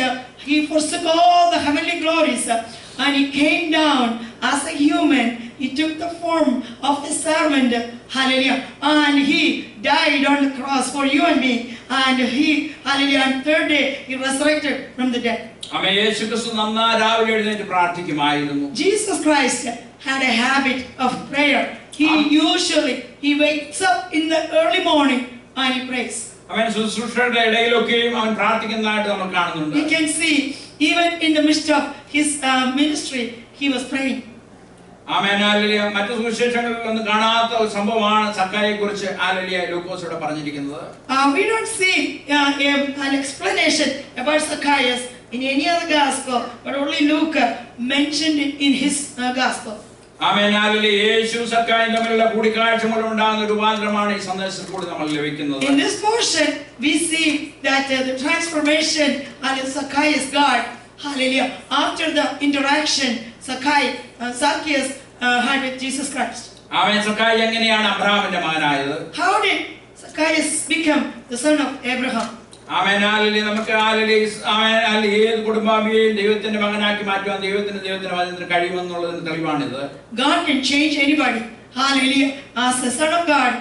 he forsook all the heavenly glories and he came down as a human. He took the form of a servant, hallelujah, and he died on the cross for you and me, and he, hallelujah, on third day he resurrected from the dead. ആമേൻ. യേശുക്രിസ്തു നന്നായി രാവിലെ എഴുന്നേറ്റ് പ്രാർത്ഥിക്കുമായിരുന്നു. Jesus Christ had a habit of prayer. He wakes up in the early morning and he prays. അവൻ ശുശ്രൂഷയുടെ ഇടയിലൊക്കെയും അവൻ പ്രാർത്ഥിക്കുന്നതായിട്ട് നമ്മൾ കാണുന്നുണ്ട്. We can see even in the midst of his ministry he was praying. Amen hallelujah. മറ്റു സുവിശേഷങ്ങളിൽ ഒന്നും കാണാത്ത ഒരു സംഭവമാണ് സക്കായിയെ കുറിച്ച് ഹല്ലേലൂയ ലൂക്കോസ് ഇവിടെ പറഞ്ഞിരിക്കുന്നത്. We don't see an explanation about Zacchaeus in any other gospel, but only Luke mentioned it in his gospel. Amen hallelujah. യേശു സക്കായും തമ്മിലുള്ള കൂടിക്കാഴ്ച മൂലം ഉണ്ടാകുന്ന രൂപാന്തരമാണ് ഈ സന്ദേശത്തിൽ കൂടി നമ്മൾ ലഭിക്കുന്നത്. In this portion, we see that the transformation of Zacchaeus God, hallelujah, after the interaction Zacchaeus had with Jesus Christ. ആമേൻ. സക്കായി എങ്ങനെയാണ് അബ്രഹാമിന്റെ മകനായത്? How did Zacchaeus become the son of Abraham? Amen hallelujah. നമുക്ക് ഹല്ലേലൂയ ആമേൻ ഹല്ലേലൂയ ഏത് കുടുംബാംഗത്തെയും ദൈവത്തിന്റെ മകനാക്കി മാറ്റുവാൻ ദൈവത്തിന്റെ വചനത്തിന് കഴിയുമെന്നുള്ളതിന് തെളിവാണിത്. God can change anybody, hallelujah, as a son of God,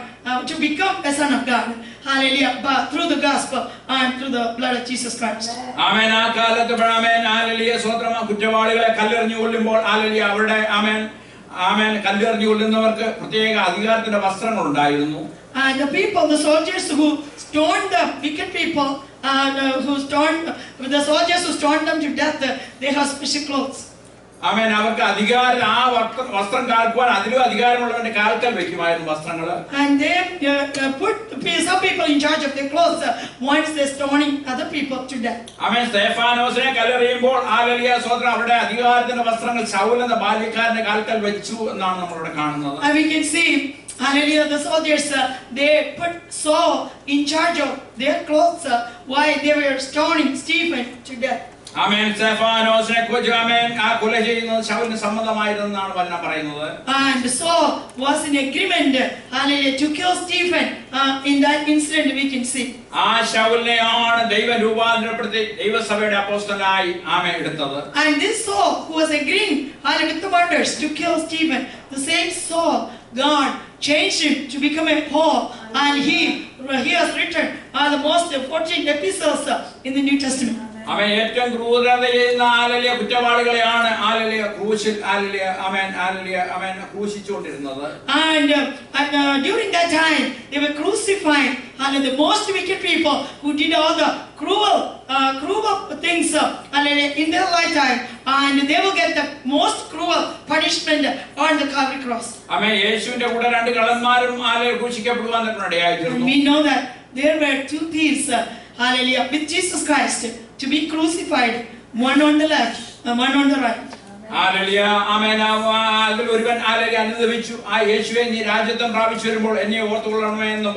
to become a son of God, hallelujah, but through the gospel and through the blood of Jesus Christ. ആമേൻ. ആ കാലത്ത് amen hallelujah സ്വതന്ത്രമായ കുറ്റവാളികളെ കല്ലെറിഞ്ഞു കൊല്ലുമ്പോൾ ഹല്ലേലൂയ അവരുടെ ആമേൻ കല്ലെറിഞ്ഞു കൊല്ലുന്നവർക്ക് പ്രത്യേക അധികാരത്തിന്റെ വസ്ത്രങ്ങൾ ഉണ്ടായിരുന്നു. And the people, the soldiers who stoned the wicked people, the soldiers who stoned them to death, they have special clothes. ആമേൻ. അവർക്ക് അധികാരം ആ വസ്ത്രം കാൽക്കുവാൻ അതിലും അധികാരമുള്ളവന്റെ കാൽക്കൽ വെക്കുമായിരുന്നു വസ്ത്രങ്ങൾ. And they put some people in charge of their clothes once they stoning other people to death. Amen. സ്തെഫാനോസിനെ കല്ലെറിയുമ്പോൾ hallelujah സ്വതന്ത്ര അവരുടെ അധികാരത്തിന്റെ വസ്ത്രങ്ങൾ ശൗൽ എന്ന ബാല്യക്കാരന്റെ കാൽക്കൽ വെച്ചു എന്നാണ് നമ്മളിവിടെ കാണുന്നത്. And we can see, hallelujah, the soldiers, they put Saul in charge of their clothes while they were stoning Stephen to death. Amen. സ്തെഫാനോസിനെ ആമേൻ ആ കൊല ചെയ്യുന്നത് ശൗലിന് സമ്മതമായിരുന്നെന്നാണ് വചനം പറയുന്നത്. And Saul was in agreement, hallelujah, to kill Stephen. In that incident we can see. ആ ശൗലിനെയാണ് ദൈവം രൂപാന്തരപ്പെടുത്തി ദൈവസഭയുടെ അപ്പോസ്തലനായി ആമേൻ എടുത്തത്. And this Saul who was agreeing, hallelujah, with the wonders to kill Stephen, the same Saul, God changed him to become a Paul, and he has written the most 14 epistles in the New Testament. അവൻ ഏറ്റവും ക്രൂരത ചെയ്യുന്ന hallelujah കുറ്റവാളികളെയാണ് hallelujah ക്രൂശിൽ hallelujah amen ക്രൂശിച്ചുകൊണ്ടിരുന്നത്. And during that time they were crucifying the most wicked people who did all the cruel things in their lifetime, and they will get the most cruel punishment on the Calvary cross. ആമേൻ. യേശുവിന്റെ കൂടെ രണ്ട് കള്ളന്മാരും hallelujah ക്രൂശിക്കപ്പെടുവാൻ ഇടയായിത്തീർന്നു. We know that there were two thieves, hallelujah, with Jesus Christ to be crucified, one on the left and one on the right. Hallelujah. Amen. അതിൽ ഒരുവൻ hallelujah അനുദപിച്ചു. ആ യേശുവേ നീ രാജ്യത്വം പ്രാപിച്ചു വരുമ്പോൾ എന്നെ ഓർത്തുകൊള്ളണമേ എന്ന്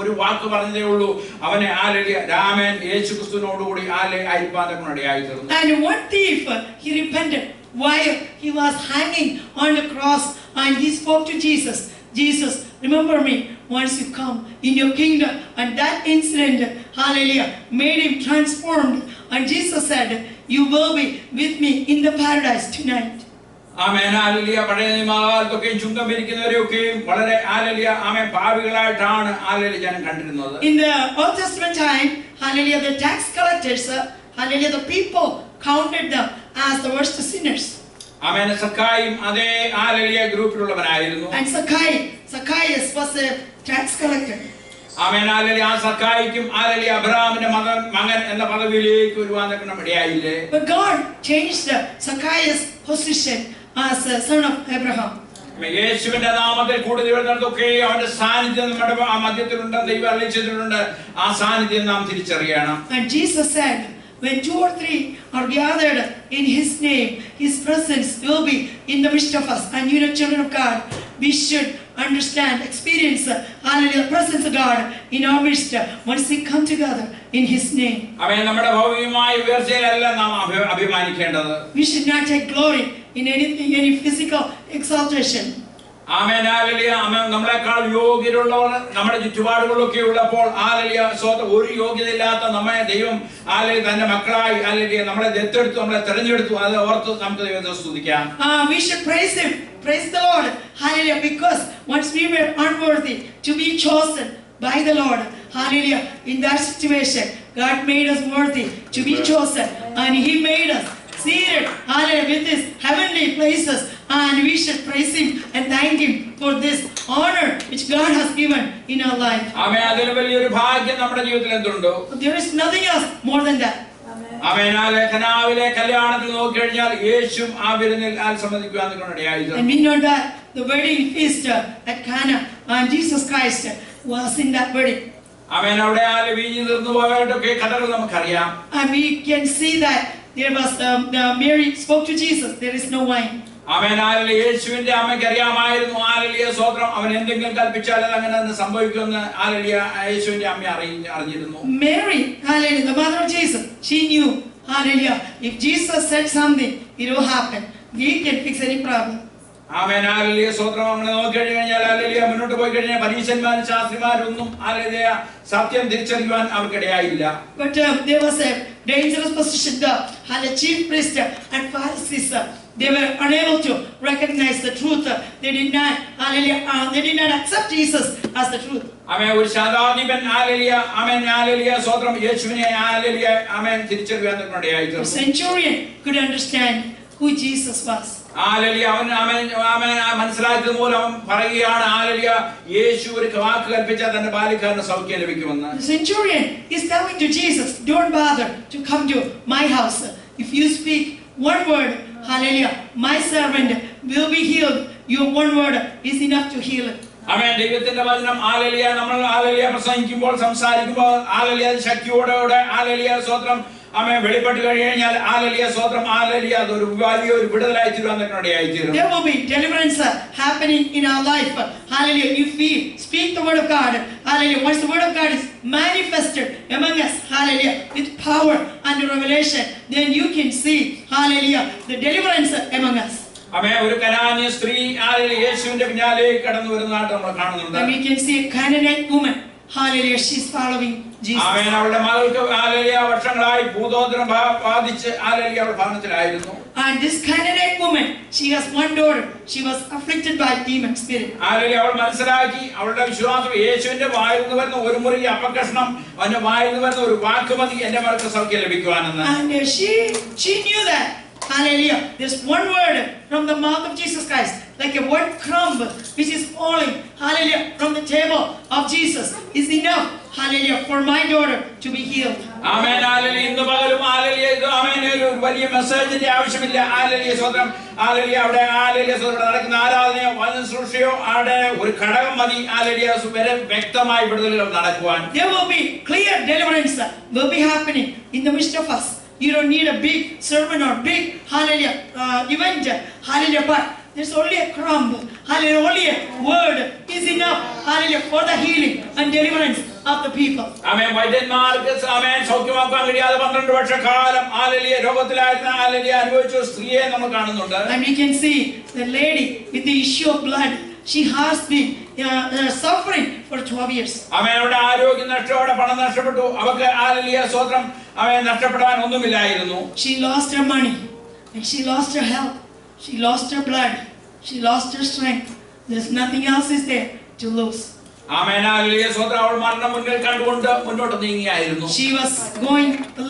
ഒരു വാക്ക് പറഞ്ഞതേ ഉള്ളൂ. അവനെ ഹല്ലേലൂയ രാമൻ യേശുക്രിസ്തുവിനോടുകൂടി ഹല്ലേലൂയ ആയിരിക്കാൻ ഇടയായിത്തീർന്നു. And one thief, he repented while he was hanging on the cross, and he spoke to Jesus. Jesus, remember me once you come in your kingdom. And that incident, hallelujah, made him transformed. And Jesus said, you will be with me in the paradise tonight. Amen. Hallelujah. പഴയ നിയമകാലത്തൊക്കെ ചുങ്കം പിരിക്കുന്നവരെയൊക്കെയും വളരെ hallelujah ആമേൻ പാപികളായിട്ടാണ് hallelujah ജനം കണ്ടിരുന്നത്. In the Old Testament time, hallelujah, the tax collectors, hallelujah, the people counted them as the worst sinners. Amen. സക്കായും അതേ hallelujah ഗ്രൂപ്പിലുള്ളവനായിരുന്നു. And Zacchaeus was a tax collector. Amen. Hallelujah. ആ സക്കായിക്കും hallelujah അബ്രഹാമിന്റെ മകൻ എന്ന പദവിയിലേക്ക് വരുവാൻ ഇടയായില്ലേ? But God changed Zacchaeus' position as a son of Abraham. യേശുവിന്റെ നാമത്തിൽ കൂടുതൽ വരുന്നതൊക്കെ അവന്റെ സാന്നിധ്യം നമ്മുടെ മധ്യത്തിലുണ്ട്. ദൈവം അരുളിച്ചെയ്തിട്ടുണ്ട്. ആ സാന്നിധ്യം നാം തിരിച്ചറിയണം. And Jesus said, when 2 or 3 are gathered in his name, his presence will be in the midst of us. And you know, children of God, we should understand, experience, hallelujah, the presence of God in our midst once we come together in his name. ആമേൻ. നമ്മുടെ ഭൗതികമായ ഉയർച്ചയിലല്ല നാം അഭിമാനിക്കേണ്ടത്. We should not take glory in anything, any physical exaltation. Amen. Hallelujah. ആമേൻ. നമ്മളെക്കാൾ യോഗ്യരുള്ളവർ നമ്മുടെ ചുറ്റുപാടുകളൊക്കെ ഉള്ളപ്പോൾ hallelujah ഒരു യോഗ്യതയില്ലാത്ത നമ്മെ ദൈവം hallelujah തന്റെ മക്കളായി ഹല്ലേലൂയ നമ്മളെ ദത്തെടുത്തു, നമ്മളെ തെരഞ്ഞെടുത്തു. അത് ഓർത്ത് നമുക്ക് ദൈവത്തെ സ്തുതിക്കാം. We should praise him. Praise the Lord. Hallelujah. Because once we were unworthy to be chosen by the Lord, hallelujah, in that situation God made us worthy to be chosen, and he made us seated, hallelujah, with his heavenly places, and we should praise him and thank him for this honor which God has given in our life. ആമേൻ. അതിൽ വലിയൊരു ഭാഗ്യം നമ്മുടെ ജീവിതത്തിൽ എന്തുണ്ടോ? There is nothing else more than that. ആമേനാലെ കനാവിലെ കല്യാണത്തിൽ നോക്കിക്കഴിഞ്ഞാൽ യേശുവും ആ വിരുന്നിൽ സംബന്ധിക്കുവാൻ ഇടയായി. And we know that the wedding feast at Cana, and Jesus Christ was in that wedding. ആമേൻ. അവിടെ വീഞ്ഞു തീർന്നു പോയവരുടെയൊക്കെ കഥകൾ നമുക്കറിയാം. And we can see that there was Mary spoke to Jesus, there is no wine. ആമേൻ. യേശുവിന്റെ അമ്മയ്ക്ക് അറിയാമായിരുന്നു. Hallelujah സ്തോത്രം. അവൻ എന്തെങ്കിലും കൽപ്പിച്ചാൽ അത് അങ്ങനെ തന്നെ സംഭവിക്കുമെന്ന് ഹല്ലേലൂയ യേശുവിന്റെ അമ്മ അറിഞ്ഞിരുന്നു. Mary, hallelujah, the mother of Jesus, she knew, hallelujah, if Jesus said something, it will happen. He can fix any problem. Amen. Hallelujah സ്തോത്രം. നമ്മൾ നോക്കിക്കഴിഞ്ഞാൽ ഹല്ലേലൂയ മുന്നോട്ട് പോയി കഴിഞ്ഞാൽ പരീശന്മാരും ശാസ്ത്രിമാരൊന്നും ഹല്ലേലൂയ സത്യം തിരിച്ചറിയുവാൻ അവർക്കിടയായില്ല. But there was a dangerous position there. The chief priest and Pharisees, they were unable to recognize the truth. They did not, hallelujah, they did not accept Jesus as the truth. ആമേൻ. ഒരു ശതാധിപൻ hallelujah amen hallelujah സ്തോത്രം യേശുവിനെ hallelujah ആമേൻ തിരിച്ചറിയുവാൻ ഇടയായി. The centurion could understand who Jesus was. Hallelujah അവൻ ആമേൻ ആമേൻ മനസ്സിലാക്കിയത് മൂലം അവൻ പറയുകയാണ് ഹല്ലേലൂയ യേശു ഒരു വാക്ക് കൽപ്പിച്ചാൽ തന്റെ ബാല്യക്കാരന് സൗഖ്യം ലഭിക്കുമെന്ന്. The centurion is telling to Jesus, don't bother to come to my house. If you speak one word, hallelujah, my servant will be healed. Your one word is enough to heal it. ആമേൻ. ദൈവത്തിന്റെ വചനം hallelujah നമ്മൾ hallelujah പ്രസംഗിക്കുമ്പോൾ സംസാരിക്കുമ്പോൾ hallelujah ശക്തിയോടെ hallelujah സ്തോത്രം ആമേൻ വെളിപ്പെട്ട് കഴിഞ്ഞാൽ hallelujah സ്തോത്രം ഹല്ലേലൂയ അതൊരു വലിയ ഒരു വിടുതലായി തീരുവാൻ ഇടയായിത്തീരും. There will be deliverance happening in our life. Hallelujah. If we speak the word of God, hallelujah, once the word of God is manifested among us, hallelujah, with power and revelation, then you can see, hallelujah, the deliverance among us. ആമേൻ. ഒരു കനാന്യ സ്ത്രീ യേശുവിന്റെ പിന്നാലെ കടന്നു വരുന്നതായിട്ട് നമ്മൾ കാണുന്നുണ്ട്. And we can see a Canaanite woman, hallelujah, she's following Jesus. ആമേൻ. അവളുടെ മകൾക്ക് ഹല്ലേലൂയ വർഷങ്ങളായി ഭൂതോദ്രം ബാധിച്ച് ഹല്ലേലൂയ അവൾ ഭവനത്തിലായിരുന്നു. And this Canaanite woman, she has one daughter. She was afflicted by demon spirit. Hallelujah അവൾ മനസ്സിലാക്കി അവളുടെ വിശ്വാസം യേശുവിന്റെ വായിൽ നിന്ന് വരുന്ന ഒരു മുറി അപ്പകഷ്ണം അവന്റെ വായിൽ നിന്ന് വരുന്ന ഒരു വാക്ക് മതി എന്റെ മകൾക്ക് സൗഖ്യം ലഭിക്കുവാനെന്ന്. And she knew that, hallelujah, there's one word from the mouth of Jesus Christ, like a one crumb which is falling, hallelujah, from the table of Jesus is enough, hallelujah, for my daughter to be healed. Amen. Hallelujah. ഇന്ന് പകലും hallelujah ആമേൻ ഒരു വലിയ മെസ്സേജിന്റെ ആവശ്യമില്ല. Hallelujah സ്തോത്രം. Hallelujah അവിടെ hallelujah സ്തോത്രം നടക്കുന്ന ആരാധനയോ വചന സൃഷ്ടിയോ അവിടെ ഒരു ഘടകം മതി ഹല്ലേലൂയ വരെ വ്യക്തമായി വിടുതലുകൾ നടക്കുവാൻ. There will be clear deliverance will be happening in the midst of us. You don't need a big sermon or big, hallelujah, event, hallelujah, but there's only a crumb, hallelujah, only a word is enough, hallelujah, for the healing and deliverance of the people. ആമേൻ. വൈദ്യന്മാർക്ക് ആമേൻ സൗഖ്യമാക്കാൻ കഴിയാതെ 12 വർഷക്കാലം hallelujah രോഗത്തിലായിരുന്ന hallelujah അനുഭവിച്ച സ്ത്രീയെ നമ്മൾ കാണുന്നുണ്ട്. And we can see the lady with the issue of blood. She has been suffering for 12 years. ആമേൻ. അവരുടെ ആരോഗ്യം നഷ്ടപ്പെട്ടു, പണം നഷ്ടപ്പെട്ടു. അവർക്ക് ഹല്ലേലൂയ സ്തോത്രം ആമേൻ നഷ്ടപ്പെടാൻ ഒന്നുമില്ലായിരുന്നു. She lost her money, and she lost her health. She lost her blood. She lost her strength. There's nothing else is there to lose. Amen. Hallelujah സ്തോത്രം. അവൾ മരണം മുന്നിൽ കണ്ടുകൊണ്ട് മുന്നോട്ട് നീങ്ങിയായിരുന്നു. She was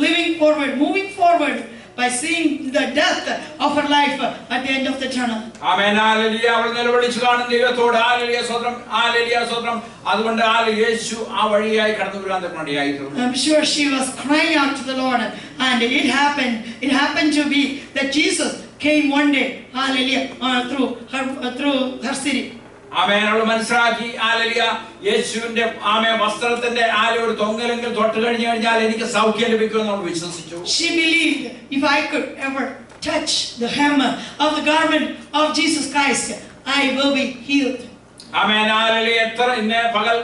living forward, moving forward by seeing the death of her life at the end of the tunnel. Amen. Hallelujah. അവൾ നിലവിളിച്ചു കാണുന്ന ദൈവത്തോട് ഹല്ലേലൂയ സ്തോത്രം ഹല്ലേലൂയ സ്തോത്രം. അതുകൊണ്ട് യേശു ആ വഴിയായി കടന്നു വരാൻ ഇടയായിരുന്നു. I'm sure she was crying out to the Lord, and it happened to be that Jesus came one day, hallelujah, through her city. ആമേൻ. അവൾ മനസ്സിലാക്കി ഹല്ലേലൂയ യേശുവിന്റെ ആമേൻ വസ്ത്രത്തിന്റെ ഒരു തൊങ്ങലെങ്കിൽ തൊട്ട് കഴിഞ്ഞാൽ എനിക്ക് സൗഖ്യം ലഭിക്കുമെന്ന് അവൾ വിശ്വസിച്ചു. She believed, if I could ever touch the hem of the garment of Jesus Christ, I will be healed. Amen. Hallelujah. ഇന്ന് പകൽ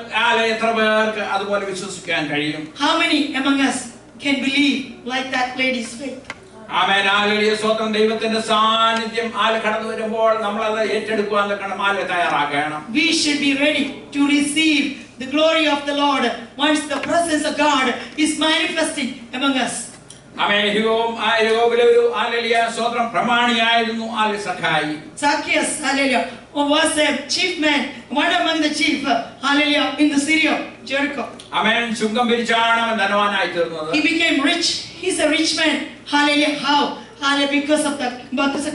എത്ര പേർക്ക് അതുപോലെ വിശ്വസിക്കാൻ കഴിയും? How many among us can believe like that lady's faith? Amen. Hallelujah സ്തോത്രം. ദൈവത്തിന്റെ സാന്നിധ്യം കടന്നു വരുമ്പോൾ നമ്മൾ അത് ഏറ്റെടുക്കുവാൻ തയ്യാറാകണം. We should be ready to receive the glory of the Lord once the presence of God is manifesting among us. ആമേൻ. യോബിലെ ഒരു hallelujah സ്തോത്രം പ്രമാണിയായിരുന്നു സഖായി. Zacchaeus, hallelujah, was a chief man, one among the chief, hallelujah, in the city of Jericho. ആമേൻ. ചുങ്കം പിരിച്ചാണ് അവൻ ധനവാനായി തീർന്നത്. He became rich. He's a rich man. Hallelujah. How? Hallelujah. Because of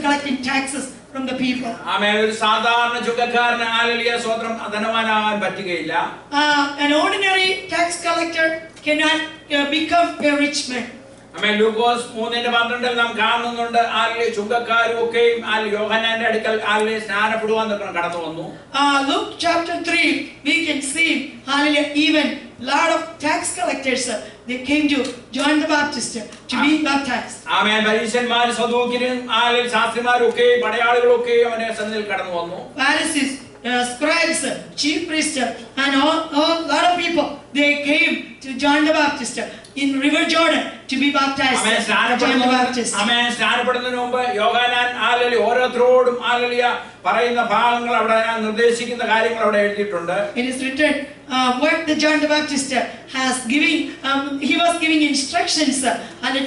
collecting taxes from the people. ആമേൻ. ഒരു സാധാരണ ചുങ്കക്കാരന് hallelujah സ്തോത്രം ധനവാനാകാൻ പറ്റുകയില്ല. An ordinary tax collector cannot become a rich man. ആമേൻ. ലൂക്കോസ് 3:12 നാം കാണുന്നുണ്ട്, ആലിലെ ചുങ്കക്കാരും ഒക്കെയും യോഹന്നാന്റെ അടുക്കൽ ആലിലെ സ്നാനപ്പെടുവാൻ കടന്നു വന്നു. Luke chapter 3, we can see, hallelujah, even lot of tax collectors, they came to John the Baptist to be baptized. ആമേൻ. പരീശന്മാരും സദൂക്യരും ആലിൽ ശാസ്ത്രിമാരും ഒക്കെ പടയാളികളൊക്കെ അവനെ സന്നിധിയിൽ കടന്നു വന്നു. Pharisees, scribes, chief priests, and all lot of people, they came to John the Baptist in River Jordan to be baptized. John the Baptist. ആമേൻ. സ്നാനപ്പെടുന്നതിന് മുമ്പ് യോഹന്നാൻ ആലലി ഓരോരുത്തരോടും ആലലിയ പറയുന്ന ഭാഗങ്ങൾ അവിടെ നിർദ്ദേശിക്കുന്ന കാര്യങ്ങൾ അവിടെ എഴുതിയിട്ടുണ്ട്. It is written what the John the Baptist has giving. He was giving instructions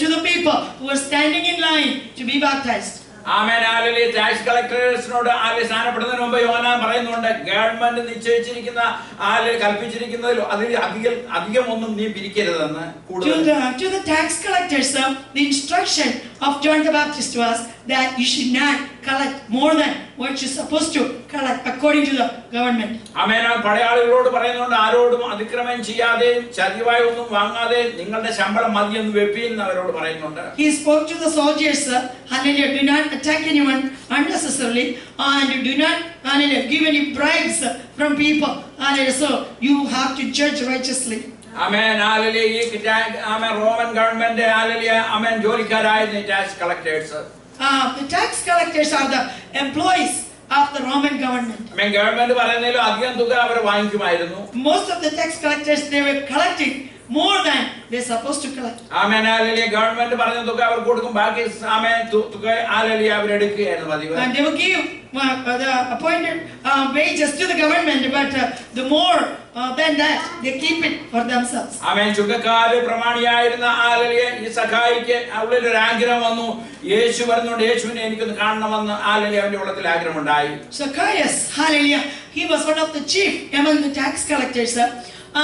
to the people who were standing in line to be baptized. Amen. ആലലി ടാക്സ് കളക്ടേഴ്സിനോട് ആലി സ്നാനപ്പെടുന്നതിന് മുമ്പ് യോഹന്നാൻ പറയുന്നുണ്ട്, ഗവൺമെന്റ് നിശ്ചയിച്ചിരിക്കുന്ന ആലി കൽപ്പിച്ചിരിക്കുന്നതിൽ അധികം ഒന്നും നീ പിരിക്കരുതെന്ന്. To the tax collectors, the instruction of John the Baptist was that you should not collect more than what you're supposed to collect according to the government. ആമേൻ. പടയാളികളോട് പറയുന്നുണ്ട്, ആരോടും അതിക്രമം ചെയ്യാതെയും ചതിവായി ഒന്നും വാങ്ങാതെ നിങ്ങളുടെ ശമ്പളം മതിയെന്ന് വെപ്പീൻ അവരോട് പറയുന്നുണ്ട്. He spoke to the soldiers, hallelujah, do not attack anyone unnecessarily, and do not, hallelujah, give any bribes from people, hallelujah, so you have to judge righteously. Amen. ആലലി ആമേൻ റോമൻ ഗവൺമെന്റ് ആലലിയ amen ജോലിക്കാരായിരുന്നു tax collectors. The tax collectors are the employees of the Roman government. Amen. Government പറയുന്നതിലും അധികം തുക അവർ വാങ്ങിക്കുമായിരുന്നു. Most of the tax collectors, they were collecting more than they're supposed to collect. Amen. ആലലിയ government പറഞ്ഞ തുക അവർ കൊടുക്കും, ബാക്കി ആമേൻ തുക ആലലിയ അവരെടുക്കുകയായിരുന്നു പതിവ്. And they will give the appointed wages to the government, but the more than that, they keep it for themselves. ആമേൻ. ചുങ്കക്കാര് പ്രമാണിയായിരുന്ന ആലലിയ ഈ സഖായിക്ക് ഉള്ളിൽ ഒരു ആഗ്രഹം വന്നു, യേശു വരുന്നുണ്ട്, യേശുവിനെ എനിക്കൊന്ന് കാണണമെന്ന് ആലലിയ അവന്റെ ഉള്ളത്തിൽ ആഗ്രഹമുണ്ടായി. Zacchaeus, hallelujah, he was one of the chief among the tax collectors,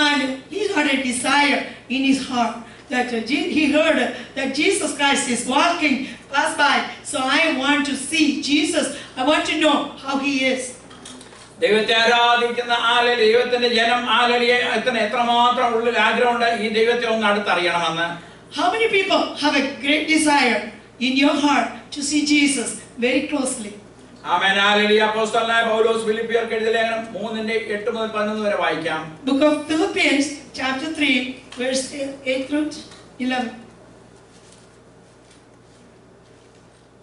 and he had a desire in his heart that he heard that Jesus Christ is walking pass by, so I want to see Jesus. I want to know how he is. ദൈവത്തെ ആരാധിക്കുന്ന ആലലി, ദൈവത്തിന്റെ ജനം ആലലിയെ എത്രമാത്രം ഉള്ളിൽ ആഗ്രഹമുണ്ട് ഈ ദൈവത്തെ ഒന്ന് അടുത്തറിയണമെന്ന്. How many people have a great desire in your heart to see Jesus very closely? ആമേൻ. ആലലിയ അപ്പോസ്തലനായ പൗലോസ് ഫിലിപ്പിയർക്ക് എഴുതിയ ലേഖനം 3:8 മുതൽ 11 വരെ വായിക്കാം. Book of Philippians chapter 3 verse 8 through 11.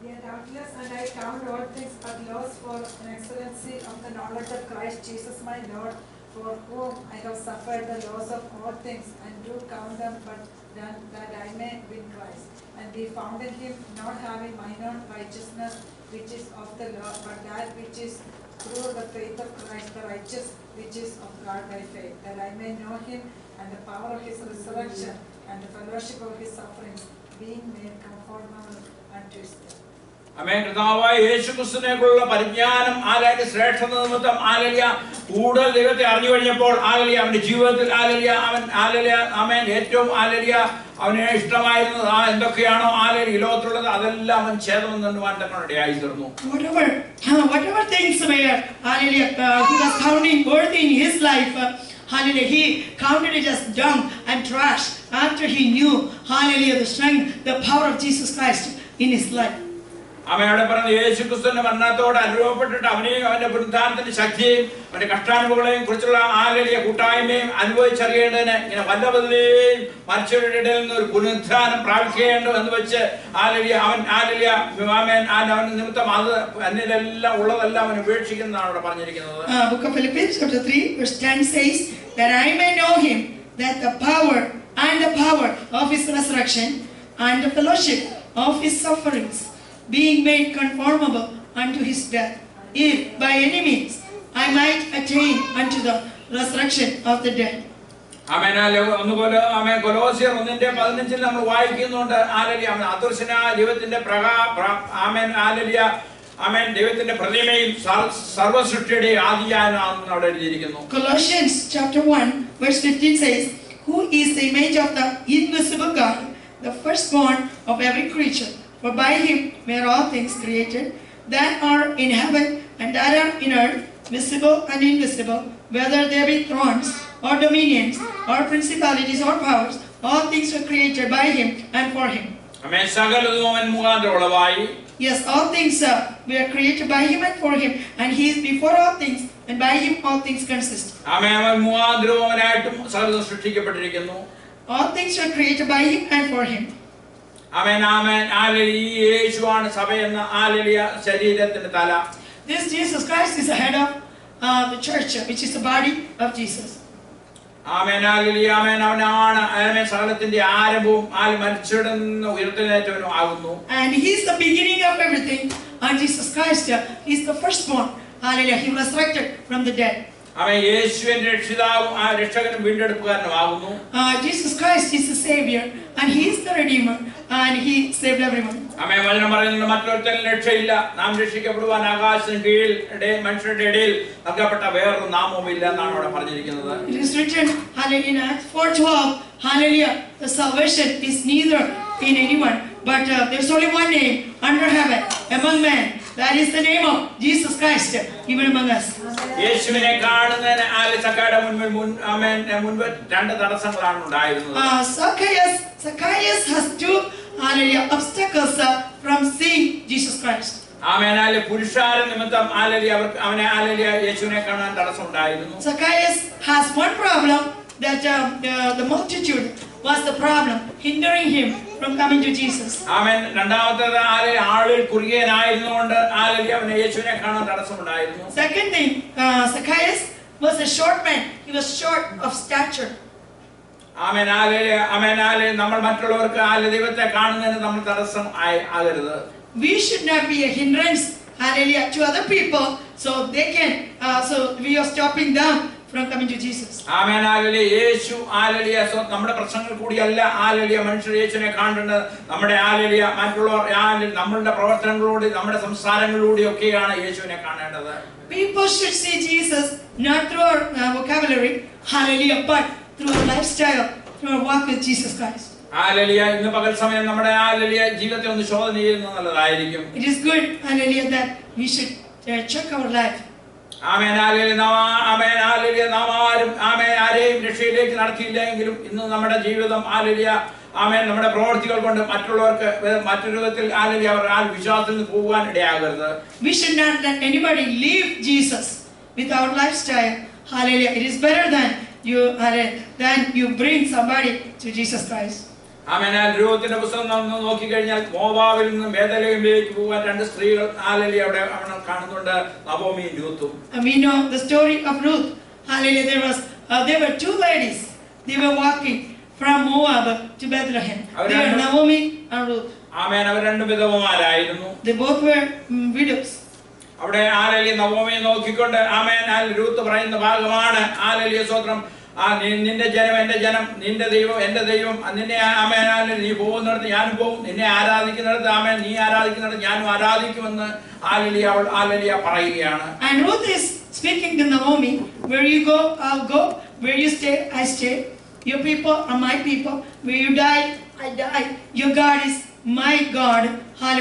Yeah, doubtless, and I count all things but loss for an excellency of the knowledge of Christ Jesus my Lord, for whom I have suffered the loss of all things, and do count them but done, that I may win Christ, and be found in him, not having mine own righteousness which is of the law, but that which is through the faith of Christ, the righteous which is of God by faith, that I may know him and the power of his resurrection and the fellowship of his sufferings, being made conformable unto his death. ആമേൻ. കർത്താവായ യേശുക്രിസ്തുവിനെക്കുറിച്ചുള്ള പരിജ്ഞാനം ആലലിയ ശ്രേഷ്ഠത നിമിത്തം ആലലിയ കൂടുതൽ ദൈവത്തെ അറിഞ്ഞു കഴിഞ്ഞപ്പോൾ ആലലിയ അവന്റെ ജീവിതത്തിൽ ആലലിയ അവൻ ആലലിയ ആമേൻ ഏറ്റവും ആലലിയ അവനെ ഇഷ്ടമായിരുന്നത് എന്തൊക്കെയാണോ ആലലിയ ലോകത്തുള്ളത് അതെല്ലാം അവൻ ഛേദം തന്നുവാൻ തന്നെ ഇടയായി തീർന്നു. Whatever things were, hallelujah, he was counting worthy in his life, hallelujah, he counted it as dung and trash after he knew, hallelujah, the strength, the power of Jesus Christ in his life. അവനോട് പറഞ്ഞ യേശുക്രിസ്തുവിന്റെ മരണത്തോട് അനുഭവപ്പെട്ടിട്ട് അവനെയും അവന്റെ പുനരുത്ഥാനത്തിന്റെ ശക്തിയും അവന്റെ കഷ്ടാനുഭവങ്ങളെയും കുറിച്ചുള്ള ആലലിയ കൂട്ടായ്മയും അനുഭവിച്ചറിയേണ്ടതിന് ഇങ്ങനെ വല്ലവരിലെയും മനുഷ്യരുടെ ഇടയിൽ നിന്ന് ഒരു പുനരുത്ഥാനം പ്രാപിക്കേണ്ടു എന്ന് വെച്ച് ആലലിയ അവൻ ആലലിയ അവൻ നിമിത്തം അത് എന്നിലെല്ലാം ഉള്ളതെല്ലാം അവൻ ഉപേക്ഷിക്കുന്നതാണ് അവിടെ പറഞ്ഞിരിക്കുന്നത്. Book of Philippians chapter 3 verse 10 says that I may know him, that the power of his resurrection and the fellowship of his sufferings, being made conformable unto his death, if by any means I might attain unto the resurrection of the dead. ആമേൻ. ഒന്നുപോലെ ആമേൻ. കൊലോസ്യർ 1:15 നമ്മൾ വായിക്കുന്നുണ്ട് ആലലിയ അവൻ അദൃശ്യനായ ദൈവത്തിന്റെ ആമേൻ ആലലിയ ആമേൻ ദൈവത്തിന്റെ പ്രതിമയും സർവ്വസൃഷ്ടിയുടെ ആദിയാണെന്ന് അവിടെ എഴുതിയിരിക്കുന്നു. Colossians chapter 1 verse 15 says, who is the image of the invisible God, the firstborn of every creature. For by him were all things created, that are in heaven and that are in earth, visible and invisible, whether they be thrones or dominions, or principalities, or powers, all things were created by him and for him. ആമേൻ. സകലതും അവൻ മുഖാന്തരം ഉളവായി. Yes, all things were created by him and for him, and he is before all things, and by him all things consist. ആമേൻ. അവൻ മുഖാന്തരവും അവനായിട്ടും സകലതും സൃഷ്ടിക്കപ്പെട്ടിരിക്കുന്നു. All things were created by him and for him. Amen. Amen. Hallelujah. ഈ യേശുവാണ് സഭയെന്ന hallelujah ശരീരത്തിന്റെ തല. This Jesus Christ is the head of the church, which is the body of Jesus. Amen. Hallelujah. Amen. അവനാണ് amen സകലത്തിന്റെ ആരംഭവും മരിച്ചിടുന്ന ഉയർത്തെഴുന്നേറ്റവനും ആകുന്നു. And he is the beginning of everything. And Jesus Christ is the firstborn. Hallelujah. He resurrected from the dead. ആമേൻ. യേശുവിന്റെ രക്ഷിതാവും രക്ഷകനും വീണ്ടെടുപ്പുകാരനും ആകുന്നു. Jesus Christ is the Savior, and he is the Redeemer, and he saved everyone. ആമേൻ. വചനം പറയുന്നുണ്ട്, മറ്റൊരുത്തനും രക്ഷയില്ല, നാം രക്ഷിക്കപ്പെടുവാൻ ആകാശത്തിന് കീഴിൽ മനുഷ്യരുടെ ഇടയിൽ നൽകപ്പെട്ട വേറൊരു നാമവുമില്ല എന്നാണ് അവിടെ പറഞ്ഞിരിക്കുന്നത്. It is written, hallelujah, in Acts 4:12, hallelujah, the salvation is neither in anyone, but there's only one name under heaven among men. That is the name of Jesus Christ, even among us. യേശുവിനെ കാണുന്നതിന് സക്കായുടെ മുൻപ് രണ്ട് തടസ്സങ്ങളാണ് ഉണ്ടായിരുന്നത്. Zacchaeus has two obstacles from seeing Jesus Christ. ആമേൻ. പുരുഷാര നിമിത്തം അവനെ യേശുവിനെ കാണാൻ തടസ്സം ഉണ്ടായിരുന്നു. Zacchaeus has one problem, that the multitude was the problem hindering him from coming to Jesus. ആമേൻ. രണ്ടാമത്തേത് ആളിൽ കുറുകിയനായിരുന്നുകൊണ്ട് അവനെ യേശുവിനെ കാണാൻ തടസ്സമുണ്ടായിരുന്നു. Second thing, Zacchaeus was a short man. He was short of stature. ആമേൻ. ആമേൻ. നമ്മൾ മറ്റുള്ളവർക്ക് ദൈവത്തെ കാണുന്നതിന് നമ്മൾ തടസ്സം ആകരുത്. We should not be a hindrance, hallelujah, to other people, so they can, so we are stopping them from coming to Jesus. ആമേൻ. യേശു നമ്മുടെ പ്രശ്നങ്ങൾ കൂടിയല്ല മനുഷ്യർ യേശുവിനെ കാണേണ്ടത്. നമ്മുടെ മറ്റുള്ളവർ നമ്മളുടെ പ്രവർത്തനങ്ങളിലൂടെ നമ്മുടെ സംസാരങ്ങളിലൂടെ ഒക്കെയാണ് യേശുവിനെ കാണേണ്ടത്. People should see Jesus not through our vocabulary, hallelujah, but through our lifestyle, through our walk with Jesus Christ. ഇന്ന് പകൽ സമയം നമ്മുടെ ജീവിതത്തെ ഒന്ന് ശോധന ചെയ്യുന്നത് നല്ലതായിരിക്കും. It is good, hallelujah, that we should check our life. ആമേൻ. നാം ആരെയും രക്ഷയിലേക്ക് നടത്തിയില്ലെങ്കിലും ഇന്ന് നമ്മുടെ ജീവിതം ആമേൻ നമ്മുടെ പ്രവർത്തികൾ കൊണ്ട് മറ്റുള്ളവർക്ക് മറ്റൊരു വിധത്തിൽ അവർ വിശ്വാസത്തിൽ നിന്ന് പോകാൻ ഇടയാകരുത്. We should not let anybody leave Jesus with our lifestyle. Hallelujah. It is better than you bring somebody to Jesus Christ. ആമേൻ. രൂപത്തിന്റെ പുസ്തകം നമ്മൾ നോക്കിക്കഴിഞ്ഞാൽ മോവാബിൽ നിന്ന് ബേഥലേഹേമിലേക്ക് പോകാൻ രണ്ട് സ്ത്രീകൾ അവിടെ കാണുന്നുണ്ട്, നവോമിയും രൂത്തും. We know the story of Ruth. Hallelujah. There were two ladies. They were walking from Moab to Bethlehem. They were Naomi and Ruth. ആമേൻ. അവർ രണ്ട് വിധവമാരായിരുന്നു. They both were widows. അവിടെ നവോമിയെ നോക്കിക്കൊണ്ട് ആമേൻ രൂത്ത് പറയുന്ന ഭാഗമാണ് സ്തോത്രം. നിന്റെ ജനം എന്റെ ജനം, നിന്റെ ദൈവം എന്റെ ദൈവം. നിന്നെ ആമേൻ നീ പോകുന്നിടത്ത് ഞാനും പോകും, നിന്നെ ആരാധിക്കുന്നിടത്ത് ആമേൻ നീ ആരാധിക്കുന്നിടത്ത് ഞാനും ആരാധിക്കുമെന്ന് അവൾ പറയുകയാണ്. And Ruth is speaking to Naomi, where you go I'll go, where you stay I stay, your people are my people, where you die I die, your God is my God.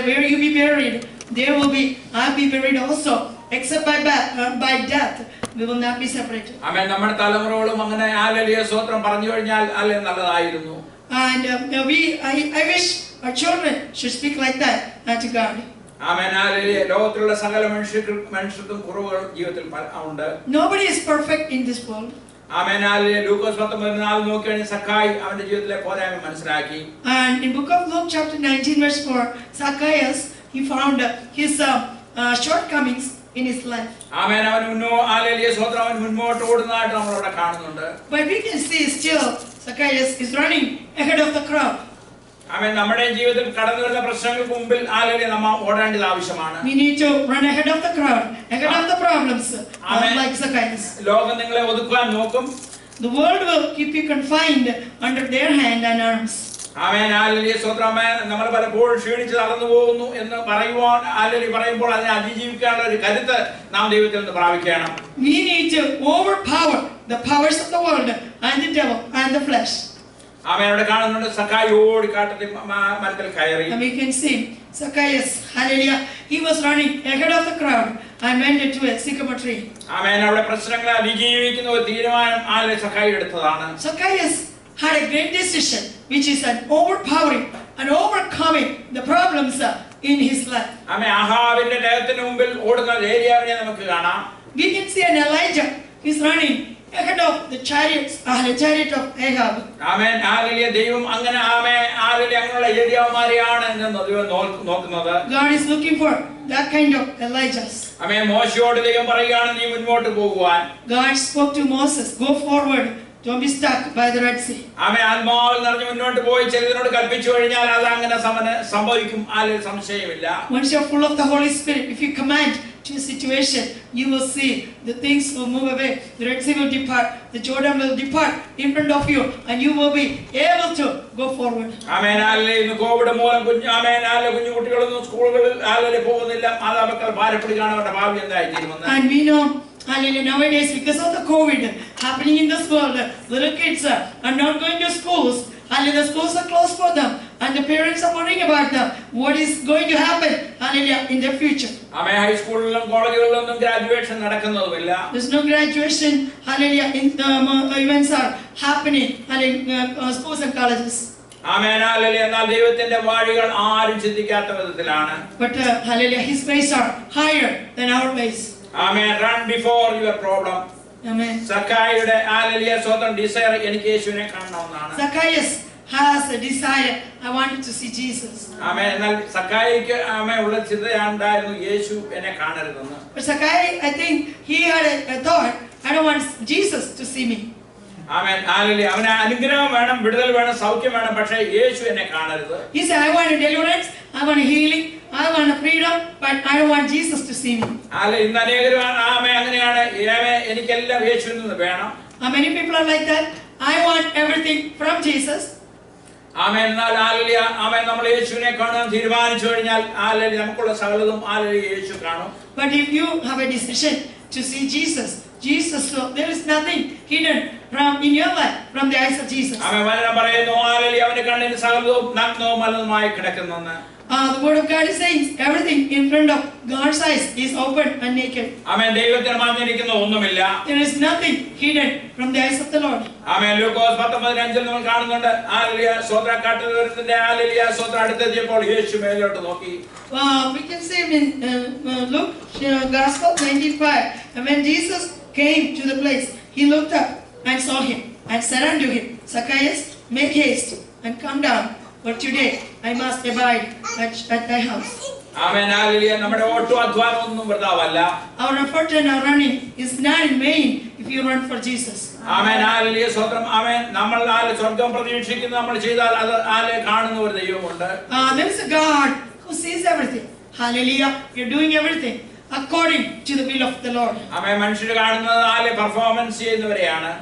Where you be buried there will be I'll be buried also, except by death we will not be separated. ആമേൻ. നമ്മുടെ തലമുറകളും അങ്ങനെ സ്തോത്രം പറഞ്ഞു കഴിഞ്ഞാൽ നല്ലതായിരുന്നു. And I wish our children should speak like that to God. ആമേൻ. ലോകത്തിലുള്ള സകല മനുഷ്യർക്കും കുറവുകൾ ജീവിതത്തിൽ ഉണ്ട്. Nobody is perfect in this world. ആമേൻ. ലൂക്കോസ് 19:4 നോക്കിക്കഴിഞ്ഞാൽ സക്കായി അവന്റെ ജീവിതത്തിലെ പോരായ്മ മനസ്സിലാക്കി. And in book of Luke chapter 19 verse 4, Zacchaeus, he found his shortcomings in his life. ആമേൻ. അവൻ മുന്നോട്ട് ഓടുന്നതായിട്ട് നമ്മൾ അവിടെ കാണുന്നുണ്ട്. But we can see still Zacchaeus is running ahead of the crowd. ആമേൻ. നമ്മുടെ ജീവിതത്തിൽ കടന്നു വരുന്ന പ്രശ്നങ്ങൾക്ക് മുമ്പിൽ നമ്മൾ ഓടേണ്ടത് ആവശ്യമാണ്. We need to run ahead of the crowd, ahead of the problems, like Zacchaeus. ലോകം നിങ്ങളെ ഒതുക്കാൻ നോക്കും. The world will keep you confined under their hand and arms. ആമേൻ. നമ്മൾ പലപ്പോഴും ക്ഷീണിച്ച് നടന്നു പോകുന്നു എന്ന് പറയുമ്പോൾ അതിനെ അതിജീവിക്കാനുള്ള ഒരു കരുത്ത് നാം ദൈവത്തിൽ നിന്ന് പ്രാപിക്കണം. We need to overpower the powers of the world and the devil and the flesh. ആമേൻ. അവിടെ കാണുന്നുണ്ട് സക്കായി ഓടി കാട്ടിൽ മരത്തിൽ കയറി. And we can see Zacchaeus, hallelujah, he was running ahead of the crowd and went into a sycamore tree. ആമേൻ. അവിടെ പ്രശ്നങ്ങളെ അതിജീവിക്കുന്ന ഒരു തീരുമാനം സക്കായി എടുത്തതാണ്. Zacchaeus had a great decision, which is an overpowering and overcoming the problems in his life. ആമേൻ. ആഹാബിന്റെ ദേഹത്തിന് മുമ്പിൽ ഓടുന്ന ഏലിയാവിനെ നമുക്ക് കാണാം. We can see an Elijah is running ahead of the chariot of Ahab. Amen. Hallelujah. ദൈവം അങ്ങനെ hallelujah അങ്ങനെയുള്ള ഏലിയാവന്മാരെയാണ് ദൈവം നോക്കുന്നത്. God is looking for that kind of Elijahs. ആമേൻ. മോശയോട് ദൈവം പറയുകയാണ് നീ മുന്നോട്ട് പോകുവാൻ. God spoke to Moses, go forward, don't be stuck by the Red Sea. ആമേൻ. ആത്മാവിൽ നിറഞ്ഞ് മുന്നോട്ട് പോയി ചിലതിനോട് കൽപ്പിച്ചു കഴിഞ്ഞാൽ അത് അങ്ങനെ സംഭവിക്കും. അതിൽ സംശയമില്ല. Once you're full of the Holy Spirit, if you command to a situation, you will see the things will move away. The Red Sea will depart, the Jordan will depart in front of you, and you will be able to go forward. Amen. Hallelujah. ഇന്ന് Covid മൂലം കുഞ്ഞു കുട്ടികളൊന്നും സ്കൂളുകളിൽ പോകുന്നില്ല. മാതാപിതാക്കൾ ഭാരപ്പെടുകയാണ് അവരുടെ ഭാവി എന്തായിത്തീരുമെന്ന്. And we know, hallelujah, nowadays because of the COVID happening in this world, little kids are not going to schools. Hallelujah, the schools are closed for them, and the parents are worrying about them. What is going to happen, hallelujah, in their future? Amen. ഹൈസ്കൂളിലും കോളേജുകളിലൊന്നും graduation നടക്കുന്നതുമില്ല. There's no graduation, hallelujah, in events are happening, hallelujah, schools and colleges. Amen. Hallelujah. എന്നാൽ ദൈവത്തിന്റെ വഴികൾ ആരും ചിന്തിക്കാത്ത വിധത്തിലാണ്. But hallelujah, his ways are higher than our ways. Amen. Run before your problem. Amen. സക്കായിയുടെ ഹല്ലേലൂയ സ്വന്തം desire എനിക്ക് യേശുവിനെ കാണണമെന്നാണ്. Zacchaeus has a desire. I wanted to see Jesus. ആമേൻ. എന്നാൽ സക്കായിക്ക് ആമേൻ ഉള്ള ചിന്തയുണ്ടായിരുന്നു യേശു എന്നെ കാണരുതെന്ന്. But Zacchaeus, I think he had a thought, I don't want Jesus to see me. Amen. Hallelujah. അവന് അനുഗ്രഹം വേണം, വിടുതൽ വേണം, സൗഖ്യം വേണം, പക്ഷേ യേശു എന്നെ കാണരുത്. He said, I want a deliverance, I want a healing, I want a freedom, but I don't want Jesus to see me. Hallelujah. ഇന്ന് അനേകരും അങ്ങനെയാണ്. എനിക്കെല്ലാം യേശുവിൽ നിന്ന് വേണം. Many people are like that. I want everything from Jesus. ആമേൻ. എന്നാൽ hallelujah ആമേൻ നമ്മൾ യേശുവിനെ കാണാൻ തീരുമാനിച്ചു കഴിഞ്ഞാൽ ഹല്ലേലൂയ നമുക്കുള്ള സകലതും ഹല്ലേലൂയ യേശു കാണും. But if you have a decision to see Jesus, so there is nothing hidden in your life from the eyes of Jesus. ആമേൻ. വചനം പറയുന്നു ഹല്ലേലൂയ അവന്റെ കണ്ണിന് സകലതും നഗ്നവും മലതുമായി കിടക്കുന്നെന്ന്. The word of God is saying everything in front of God's eyes is open and naked. ആമേൻ. ദൈവത്തിന് മറഞ്ഞിരിക്കുന്ന ഒന്നുമില്ല. There is nothing hidden from the eyes of the Lord. ആമേൻ. ലൂക്കോസ് 10:15 നമ്മൾ കാണുന്നുണ്ട്. ഹല്ലേലൂയ സ്വോത്രം കാട്ടുന്നവരുടെ ഹല്ലേലൂയ സ്വോത്രം അടുത്തെത്തിയപ്പോൾ യേശു മേലോട്ട് നോക്കി. We can see in Luke Gospel 19:5, and when Jesus came to the place, he looked up and saw him and said unto him, Zacchaeus, make haste and come down, for today I must abide at thy house. Amen. Hallelujah. നമ്മുടെ ഓട്ടം അധ്വാനം ഒന്നും വൃഥാവല്ല. Our effort and our running is not in vain if you run for Jesus. Amen. Hallelujah. സ്വോത്രം. ആമേൻ. നമ്മൾ സ്വർഗ്ഗം പ്രതീക്ഷിക്കുന്ന നമ്മൾ ചെയ്താൽ അത് കാണുന്ന ഒരു ദൈവമുണ്ട്. There is a God who sees everything. Hallelujah. You're doing everything according to the will of the Lord. ആമേൻ. മനുഷ്യർ കാണുന്നത് performance ചെയ്യുന്നവരെയാണ്.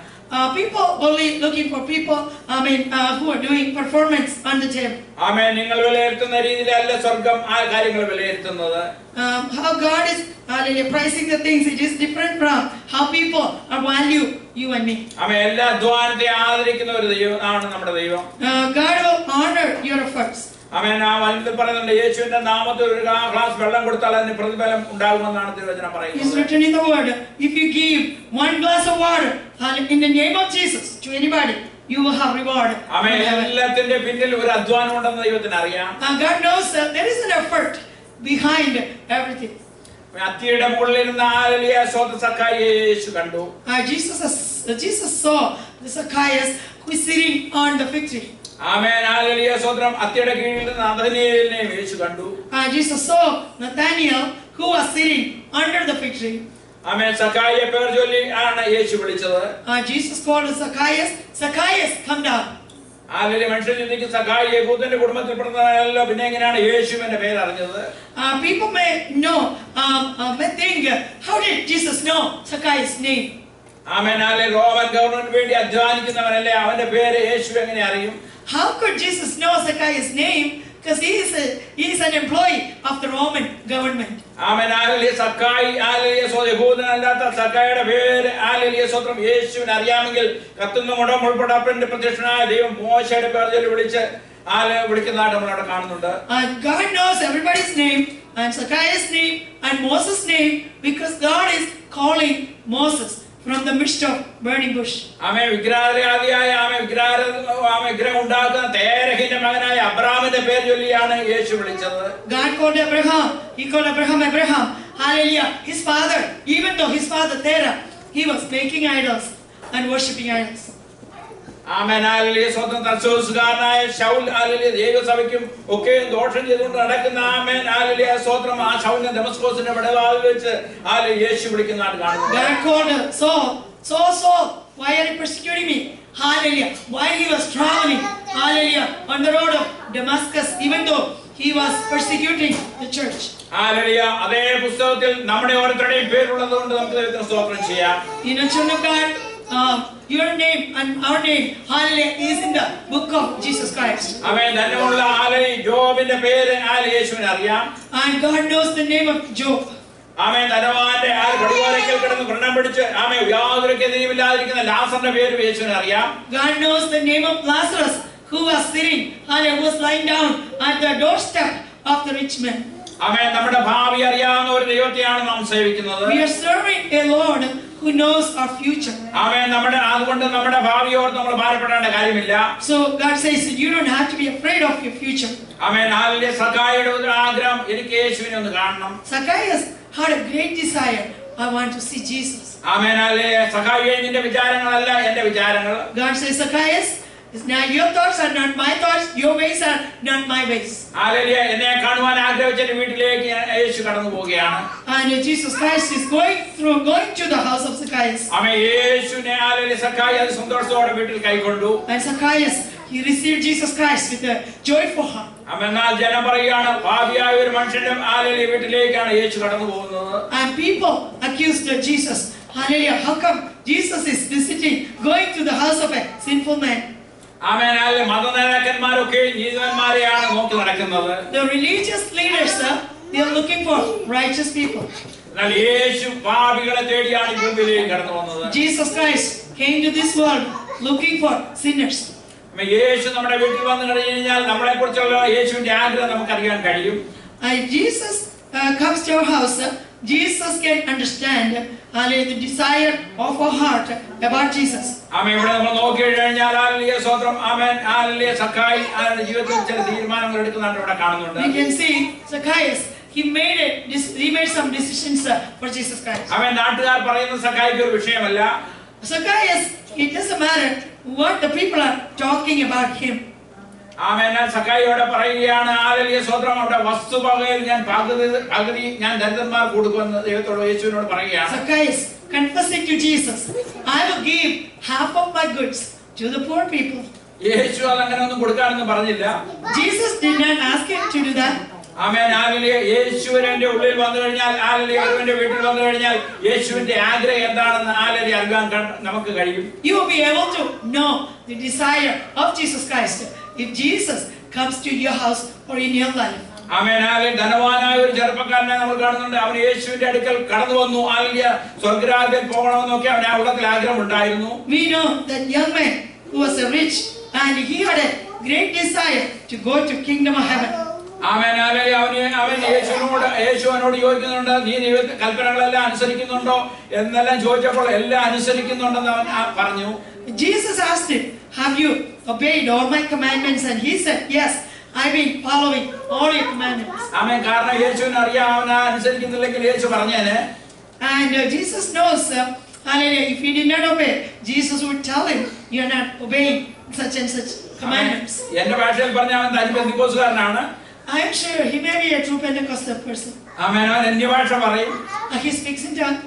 People only looking for people, who are doing performance on the table. ആമേൻ. നിങ്ങൾ വിലയിരുത്തുന്ന രീതിയിലല്ല സ്വർഗ്ഗം കാര്യങ്ങൾ വിലയിരുത്തുന്നത്. How God is pricing the things, it is different from how people value you and me. ആമേൻ. എല്ലാ അധ്വാനത്തെ ആദരിക്കുന്ന ഒരു ദൈവമാണ് നമ്മുടെ ദൈവം. God will honor your efforts. ആമേൻ. ആ വചനത്തിൽ പറയുന്നുണ്ട് യേശുവിന്റെ നാമത്തിൽ ഒരു ഗ്ലാസ് വെള്ളം കൊടുത്താൽ അതിന് പ്രതിഫലം ഉണ്ടാകുമെന്നാണ് തിരുവചനം It's പറയുന്നത്. written in the word, if you give one glass of water in the name of Jesus to anybody, you will have reward. ആമേൻ. എല്ലാത്തിന്റെ പിന്നിൽ ഒരു അധ്വാനം ഉണ്ടെന്ന് ദൈവത്തിന് അറിയാം. God knows there is an effort behind everything. അത്തിയുടെ മുകളിലിരുന്ന ഹല്ലേലൂയ സ്വോത്രം സക്കായി യേശു കണ്ടു. Jesus saw the Zacchaeus who is sitting on the fig tree. Amen. Hallelujah സ്വോത്രം. അത്തിയുടെ കീഴിൽ നിന്ന് നഥനയേലിനെ യേശു കണ്ടു. Jesus saw Nathanael who was sitting under the fig tree. ആമേൻ. സക്കായിയെ പേർ ചൊല്ലി ആണ് യേശു വിളിച്ചത്. Jesus called Zacchaeus, Zacchaeus, come down. Hallelujah. മനുഷ്യർ ചിന്തിക്കും സക്കായി യഹൂദന്റെ കുടുംബത്തിൽപ്പെടുന്നതല്ലോ, പിന്നെ എങ്ങനെയാണ് യേശുവിന്റെ പേര് അറിഞ്ഞത്? People may think, how did Jesus know Zacchaeus' name? Amen. Hallelujah. Roman ഗവൺമെന്റിന് വേണ്ടി അധ്വാനിക്കുന്നവനല്ലേ, അവന്റെ പേര് യേശു എങ്ങനെ അറിയും? How could Jesus know Zacchaeus' name? Because he is an employee of the Roman government. Amen. Hallelujah. സക്കായി ഹല്ലേലൂയ യഹൂദനല്ലാത്ത സക്കായിയുടെ പേര് ഹല്ലേലൂയ സ്വോത്രം യേശുവിന് അറിയാമെങ്കിൽ കത്തുന്ന മുടം ഉൾപ്പെടെ അപ്പന്റെ പ്രത്യക്ഷനായ ദൈവം മോശയുടെ പേർ ചൊല്ലി വിളിക്കുന്നതായിട്ട് നമ്മൾ അവിടെ കാണുന്നുണ്ട്. God knows everybody's name, and Zacchaeus' name and Moses' name, because God is calling Moses from the midst of burning bush. ആമേൻ. വിഗ്രഹാരാധിയായ വിഗ്രഹം ഉണ്ടാക്കുന്ന തേരഹിന്റെ മകനായ അബ്രാമിന്റെ പേര് ചൊല്ലിയാണ് യേശു വിളിച്ചത്. God called Abraham. He called Abraham. Hallelujah. His father, even though his father Terah, he was making idols and worshipping idols. Amen. Hallelujah. സ്വന്തം തർശൂസുകാരനായ Saul hallelujah ദൈവസഭയ്ക്കും ഒക്കെ ദോഷം ചെയ്തുകൊണ്ട് നടക്കുന്ന ആമേൻ ഹല്ലേലൂയ സ്തോത്രം. ആ ശൗലിനെ ദമസ്കോസിന്റെ വടവാതിൽ വെച്ച് ഹല്ലേലൂയ യേശു വിളിക്കുന്നതാണ് കാണുന്നത്. God called Saul, why are you persecuting me? Hallelujah. While he was traveling, hallelujah, on the road of Damascus, even though he was persecuting the church. Hallelujah. അതേ പുസ്തകത്തിൽ നമ്മുടെ ഓരോരുത്തരുടെയും പേരുള്ളത് കൊണ്ട് നമുക്ക് ദൈവത്തിന് സ്തോത്രം ചെയ്യാം. You know, children of God, your name and our name, hallelujah, is in the book of Jesus Christ. Amen. ധന്യമുള്ള ഹല്ലേലൂയ ജോബിന്റെ പേര് ഹല്ലേലൂയ യേശുവിനെ അറിയാം. And God knows the name of Job. ആമേൻ. ധനവാന്റെ പടിവാരക്കൽ കിടന്ന് വ്രണം പിടിച്ച് ആമേൻ യാതൊരു ഗതിയുമില്ലാതിരിക്കുന്ന ലാസറിന്റെ പേര് യേശുവിനെ അറിയാം. God knows the name of Lazarus, who was sitting, hallelujah, who was lying down at the doorstep of the rich man. ആമേൻ. നമ്മുടെ ഭാവി അറിയാവുന്ന ഒരു ദൈവത്തെയാണ് നാം സേവിക്കുന്നത്. We are serving a Lord who knows our future. ആമേൻ. അതുകൊണ്ട് നമ്മുടെ ഭാവിയോട് നമ്മൾ ഭാരപ്പെടേണ്ട കാര്യമില്ല. So God says you don't have to be afraid of your future. Amen. Hallelujah. സഖായിയുടെ ഒരു ആഗ്രഹം, എനിക്ക് യേശുവിനെ ഒന്ന് കാണണം. Zacchaeus had a great desire. I want to see Jesus. Amen. Hallelujah. സഖായിയെ നിന്റെ വിചാരങ്ങളല്ല എൻ്റെ വിചാരങ്ങൾ. God says, Zacchaeus, now your thoughts are not my thoughts, your ways are not my ways. Hallelujah. എന്നെ കാണുവാൻ ആഗ്രഹിച്ച വീട്ടിലേക്ക് യേശു കടന്നു പോവുകയാണ്. And Jesus Christ is going to the house of Zacchaeus. ആമേൻ. യേശുവിനെ ഹല്ലേലൂയ സഖായി അത് സന്തോഷത്തോടെ വീട്ടിൽ കൈക്കൊണ്ടു. And Zacchaeus, he received Jesus Christ with a joyful heart. എന്നാൽ ജനം പറയുകയാണ്, ഭാവിയായ ഒരു മനുഷ്യന്റെ ഹല്ലേലൂയ വീട്ടിലേക്കാണ് യേശു കടന്നു പോകുന്നത്. And people accused Jesus. Hallelujah. How come Jesus is going to the house of a sinful man? Amen. Hallelujah. മതനേതാക്കന്മാരൊക്കെ നീതിമാന്മാരെയാണ് നോക്കി നടക്കുന്നത്. The religious leaders, they are looking for righteous people. എന്നാൽ യേശു പാപികളെ തേടിയാണ് ഈ ഭൂമിയിലേക്ക് കടന്നു വന്നത്. Jesus Christ came to this world looking for sinners. യേശു നമ്മുടെ വീട്ടിൽ വന്നു കഴിഞ്ഞാൽ നമ്മളെ കുറിച്ചുള്ള യേശുവിന്റെ ആഗ്രഹം നമുക്ക് അറിയാൻ കഴിയും. Jesus comes to our house. Jesus can understand the desire of our heart about Jesus. ആമേൻ. ഇവിടെ നമ്മൾ നോക്കി കഴിഞ്ഞാൽ ഹല്ലേലൂയ സ്തോത്രം. ആമേൻ. ഹല്ലേലൂയ. സഖായി ജീവിതത്തിൽ ചില തീരുമാനങ്ങൾ എടുക്കുന്നതാണ് ഇവിടെ കാണുന്നുണ്ട്. We can see Zacchaeus. He made some decisions for Jesus Christ. ആമേൻ. നാട്ടുകാർ പറയുന്ന സഖായിക്ക് ഒരു വിഷയമല്ല. Zacchaeus, it doesn't matter what the people are talking about him. ആമേൻ. സഖായിയോട് പറയുകയാണ് ഹല്ലേലൂയ സ്തോത്രം. അവിടെ വസ്തുവകയിൽ ഞാൻ പകുതി ഞാൻ ദരിദ്രന്മാർക്ക് കൊടുക്കുമെന്ന് ദൈവത്തോട് യേശുവിനോട് പറയുകയാണ്. Zacchaeus confessing to Jesus, I will give half of my goods to the poor people. യേശു അതങ്ങനെ ഒന്നും കൊടുക്കാനൊന്നും പറഞ്ഞില്ല. Jesus did not ask him to do that. Amen. Hallelujah. യേശുവിന്റെ ഉള്ളിൽ വന്നു കഴിഞ്ഞാൽ ഹല്ലേലൂയ ഒരുവന്റെ വീട്ടിൽ വന്നു കഴിഞ്ഞാൽ യേശുവിന്റെ ആഗ്രഹം എന്താണെന്ന് ഹല്ലേലൂയ അറിയാൻ നമുക്ക് കഴിയും. You will be able to know the desire of Jesus Christ if Jesus comes to your house or in your life. Amen. Hallelujah. ധനവാനായ ഒരു ചെറുപ്പക്കാരനെ നമ്മൾ കാണുന്നുണ്ട്. അവൻ യേശുവിന്റെ അടുക്കൽ കടന്നു വന്നു. ഹല്ലേലൂയ. സ്വർഗ്ഗരാജ്യത്തിൽ പോകണമെന്നൊക്കെ അവന് ആ ഉള്ളത്തിൽ ആഗ്രഹം ഉണ്ടായിരുന്നു. We know that young man who was rich and he had a great desire to go to kingdom of heaven. Amen. Hallelujah. അവൻ യേശുവിനോട് ചോദിക്കുന്നുണ്ട്, നീ ദൈവത്തിന്റെ കൽപ്പനകളെല്ലാം അനുസരിക്കുന്നുണ്ടോ എന്നെല്ലാം ചോദിച്ചപ്പോൾ എല്ലാം അനുസരിക്കുന്നുണ്ടെന്ന് അവൻ പറഞ്ഞു. Jesus asked him, have you obeyed all my commandments? And he said, yes, I've been following all your commandments. ആമേൻ. കാരണം യേശുവിനെ അറിയാം അവൻ അനുസരിക്കുന്നില്ലെങ്കിൽ യേശു പറഞ്ഞേനെ. And Jesus knows, hallelujah, if he did not obey, Jesus would tell him, you're not obeying such and such commandments. എന്റെ ഭാഷയിൽ പറഞ്ഞ അവൻ തനി പെന്തിക്കോസുകാരനാണ്. I am sure he may be a true Pentecostal person. ആമേൻ. അവൻ അന്യഭാഷ പറയും, He speaks in tongue.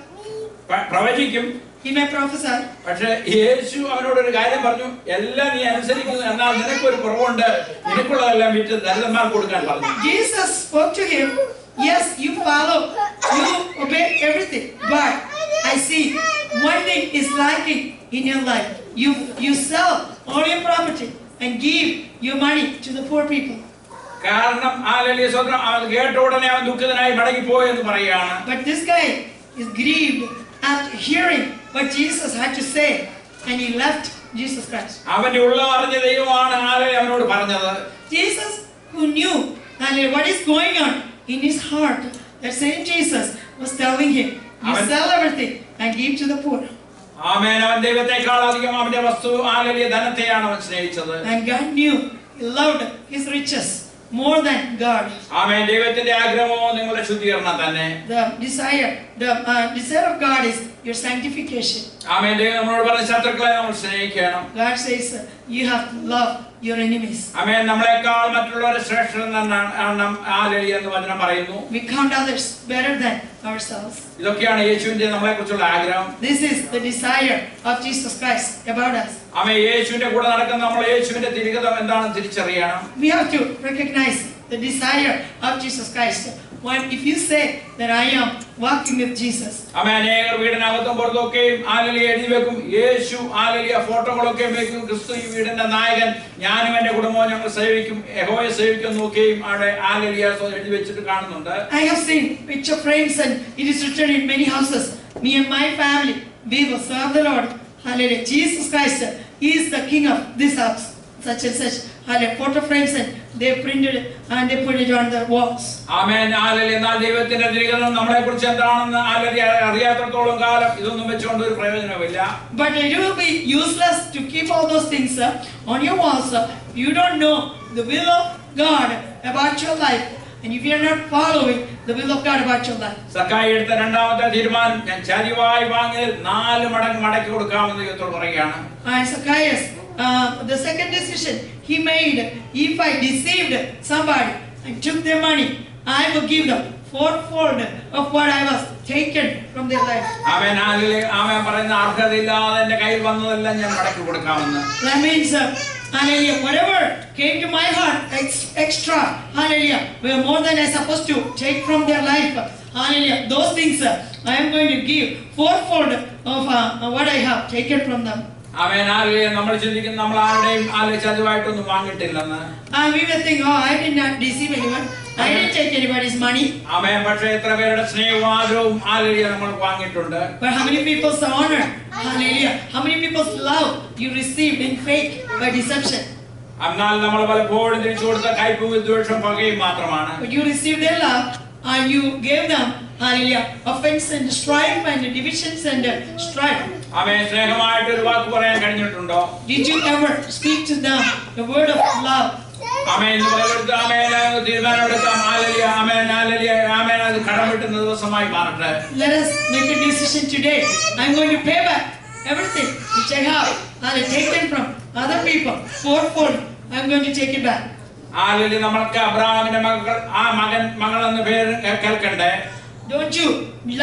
പ്രവചിക്കും. He may prophesy. പക്ഷെ യേശു അവനോട് ഒരു കാര്യം പറഞ്ഞു, എല്ലാം നീ അനുസരിക്കുന്നു, എന്നാൽ നിനക്കൊരു കുറവുണ്ട്, നിനക്കുള്ളതെല്ലാം വിറ്റ് ദരിദ്രന്മാർക്ക് കൊടുക്കാൻ പറഞ്ഞു. Jesus spoke to him, yes, you follow, you obey everything, but I see one thing is lacking in your life. You sell all your property and give your money to the poor people. കാരണം hallelujah സ്തോത്രം. അവൻ കേട്ട ഉടനെ അവൻ ദുഃഖിതനായി മടങ്ങിപ്പോയി എന്ന് പറയുകയാണ്. But this guy is grieved after hearing what Jesus had to say, and he left Jesus Christ. അവന്റെ ഉള്ളം അറിഞ്ഞ ദൈവമാണ് ഹല്ലേലൂയ അവനോട് പറഞ്ഞത്. Jesus, who knew what is going on in his heart that same Jesus was telling him, you Amen. sell everything and give to the poor. ആമേൻ. അവൻ ദൈവത്തെക്കാൾ അധികം അവന്റെ വസ്തു ആലലിയ ധനത്തെയാണ് അവൻ സ്നേഹിച്ചത്. And God knew, he loved his riches more than God. ആമേൻ. ദൈവത്തിന്റെ ആഗ്രഹമോ നിങ്ങളുടെ ശുദ്ധീകരണം തന്നെ. The desire of God is your sanctification. ആമേൻ. ദൈവം നമ്മളോട് പറഞ്ഞ ശത്രുക്കളെ നമ്മൾ സ്നേഹിക്കണം. God says you have to love your enemies. ആമേൻ. നമ്മളെക്കാൾ മറ്റുള്ളവരെ ശ്രേഷ്ഠരെന്നാണ് ആലലിയ എന്ന് വചനം പറയുന്നു. We count others better than ourselves. ഇതൊക്കെയാണ് യേശുവിന്റെ നമ്മളെ കുറിച്ചുള്ള ആഗ്രഹം. This is the desire of Jesus Christ about us. ആമേൻ. യേശുവിന്റെ കൂടെ നടക്കുന്ന നമ്മൾ യേശുവിന്റെ തിരികതം എന്താണെന്ന് തിരിച്ചറിയണം. We have to recognize the desire of Jesus Christ. If you say that I am walking with Jesus. ആമേൻ. അനേകർ വീടിനകത്തും പുറത്തൊക്കെയും ആലലിയ എഴുതി വെക്കും. യേശു ആലലിയ ഫോട്ടോകളൊക്കെ വെക്കും. ക്രിസ്തു ഈ വീടിന്റെ നായകൻ, ഞാനും എന്റെ കുടുംബവും ഞങ്ങൾ സേവിക്കും, യഹോവയെ സേവിക്കും നോക്കുകയും അവിടെ ആലലിയ എഴുതി വെച്ചിട്ട് കാണുന്നുണ്ട്. I have seen picture frames and it is written in many houses, me and my family, we will serve the Lord. Hallelujah. Jesus Christ is the king of this house. Such and such. Hallelujah. Photo frames and they printed it and they put it on the walls. ആമേൻ. ആലലിയ. എന്നാൽ ദൈവത്തിന്റെ തിരികതം നമ്മളെ കുറിച്ച് എന്താണെന്ന് ആലലിയ അറിയാത്തത്തോളം കാലം ഇതൊന്നും വെച്ചുകൊണ്ട് ഒരു പ്രയോജനമില്ല. But it will be useless to keep all those things on your walls. You don't know the will of God about your life. And if you are not following the will of God about your life. സക്കായി എടുത്ത രണ്ടാമത്തെ തീരുമാനം, ഞാൻ ചരിവായി വാങ്ങിയത് 4 മടങ്ങ് മടക്കി കൊടുക്കാമെന്ന് ദൈവത്തോട് പറയുകയാണ്. And Zacchaeus, the second decision he made, if I deceived somebody and took their money, I will give them 4-fold of what I was taken from their life. ആമേൻ. ആമേൻ പറയുന്ന അർഹതയില്ലാതെ എന്റെ കയ്യിൽ വന്നതെല്ലാം ഞാൻ മടക്കി കൊടുക്കാമെന്ന്. That means, hallelujah, whatever came to my heart extra, hallelujah, were more than I supposed to take from their life. Hallelujah, those things I am going to give 4-fold of what I have taken from them. ആമേൻ. ആലലിയ. നമ്മൾ ചിന്തിക്കുന്നു നമ്മൾ ആരുടെയും ആലലിയ ചതിവായിട്ടൊന്നും വാങ്ങിയിട്ടില്ലെന്ന്. And we will think, oh, I did not deceive anyone. I didn't take anybody's money. ആമേൻ. പക്ഷേ എത്ര പേരുടെ സ്നേഹവും ആദരവും ആലലിയ നമ്മൾ വാങ്ങിയിട്ടുണ്ട്. But how many people's honor, hallelujah, how many people's love you received in fake by deception. എന്നാൽ നമ്മൾ പലപ്പോഴും തിരിച്ചു കൊടുത്ത കയ്പും വിദ്വേഷം പകയും മാത്രമാണ്. But you received their love and you gave them, hallelujah, offense and strife and divisions and strife. ആമേൻ. സ്നേഹമായിട്ട് ഒരു വാക്ക് പറയാൻ കഴിഞ്ഞിട്ടുണ്ടോ? Did you ever speak to them the word of love? ആമേൻ. ആമേൻ. തീരുമാനമെടുക്കാം. ആലലിയ. ആമേൻ. ആലലിയ. ആമേൻ. അത് കടം വീട്ടുന്ന ദിവസമായി മാറട്ടെ. Let us make a decision today. I'm going to pay back everything which I have taken from other people 4-fold. I'm going to take it back. ആലലിയ. നമ്മൾക്ക് അബ്രഹാമിന്റെ മകൾ എന്ന പേര് കേൾക്കണ്ടേ? Don't you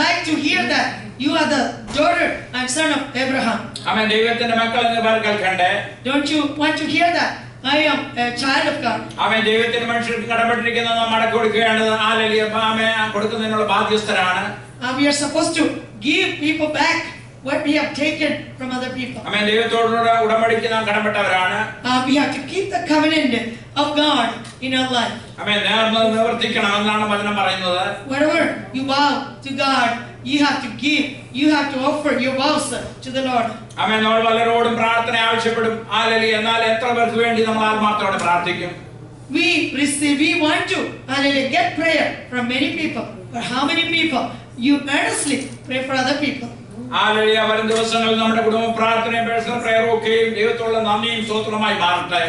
like to hear that you are the daughter and son of Abraham? ആമേൻ. ദൈവത്തിന്റെ മക്കൾ എന്ന പേര് കേൾക്കണ്ടേ? Don't you want to hear that I am a child of God? ആമേൻ. ദൈവത്തിന്റെ മനുഷ്യർക്ക് കടപ്പെട്ടിരിക്കുന്നത് നാം മടക്കി കൊടുക്കുകയാണ്. ആലലിയ. ആമേൻ. കൊടുക്കുന്നതിനുള്ള ബാധ്യസ്ഥരാണ്. We are supposed to give people back what we have taken from other people. ആമേൻ. ദൈവത്തോടുള്ള ഉടമ്പടിക്ക് നാം കടപ്പെട്ടവരാണ്. We have to keep the covenant of God in our life. ആമേൻ. നേർന്നത് നിവർത്തിക്കണം എന്നാണ് വചനം പറയുന്നത്. Whatever you vow to God, you have to give. You have to offer your vows to the Lord. ആമേൻ. നമ്മൾ പലരോടും പ്രാർത്ഥന ആവശ്യപ്പെടും. ആലലിയ. എന്നാൽ എത്ര പേർക്ക് വേണ്ടി നമ്മൾ ആത്മാർത്ഥത്തോടെ പ്രാർത്ഥിക്കും? We want to get prayer from many people. But how many people you earnestly pray for other people? ആലലിയ. വരും ദിവസങ്ങളിൽ നമ്മുടെ കുടുംബ പ്രാർത്ഥനയും പേഴ്സണൽ പ്രയറും ഒക്കെയും ദൈവത്തോടുള്ള നന്ദിയും സ്തോത്രമായി മാറട്ടെ.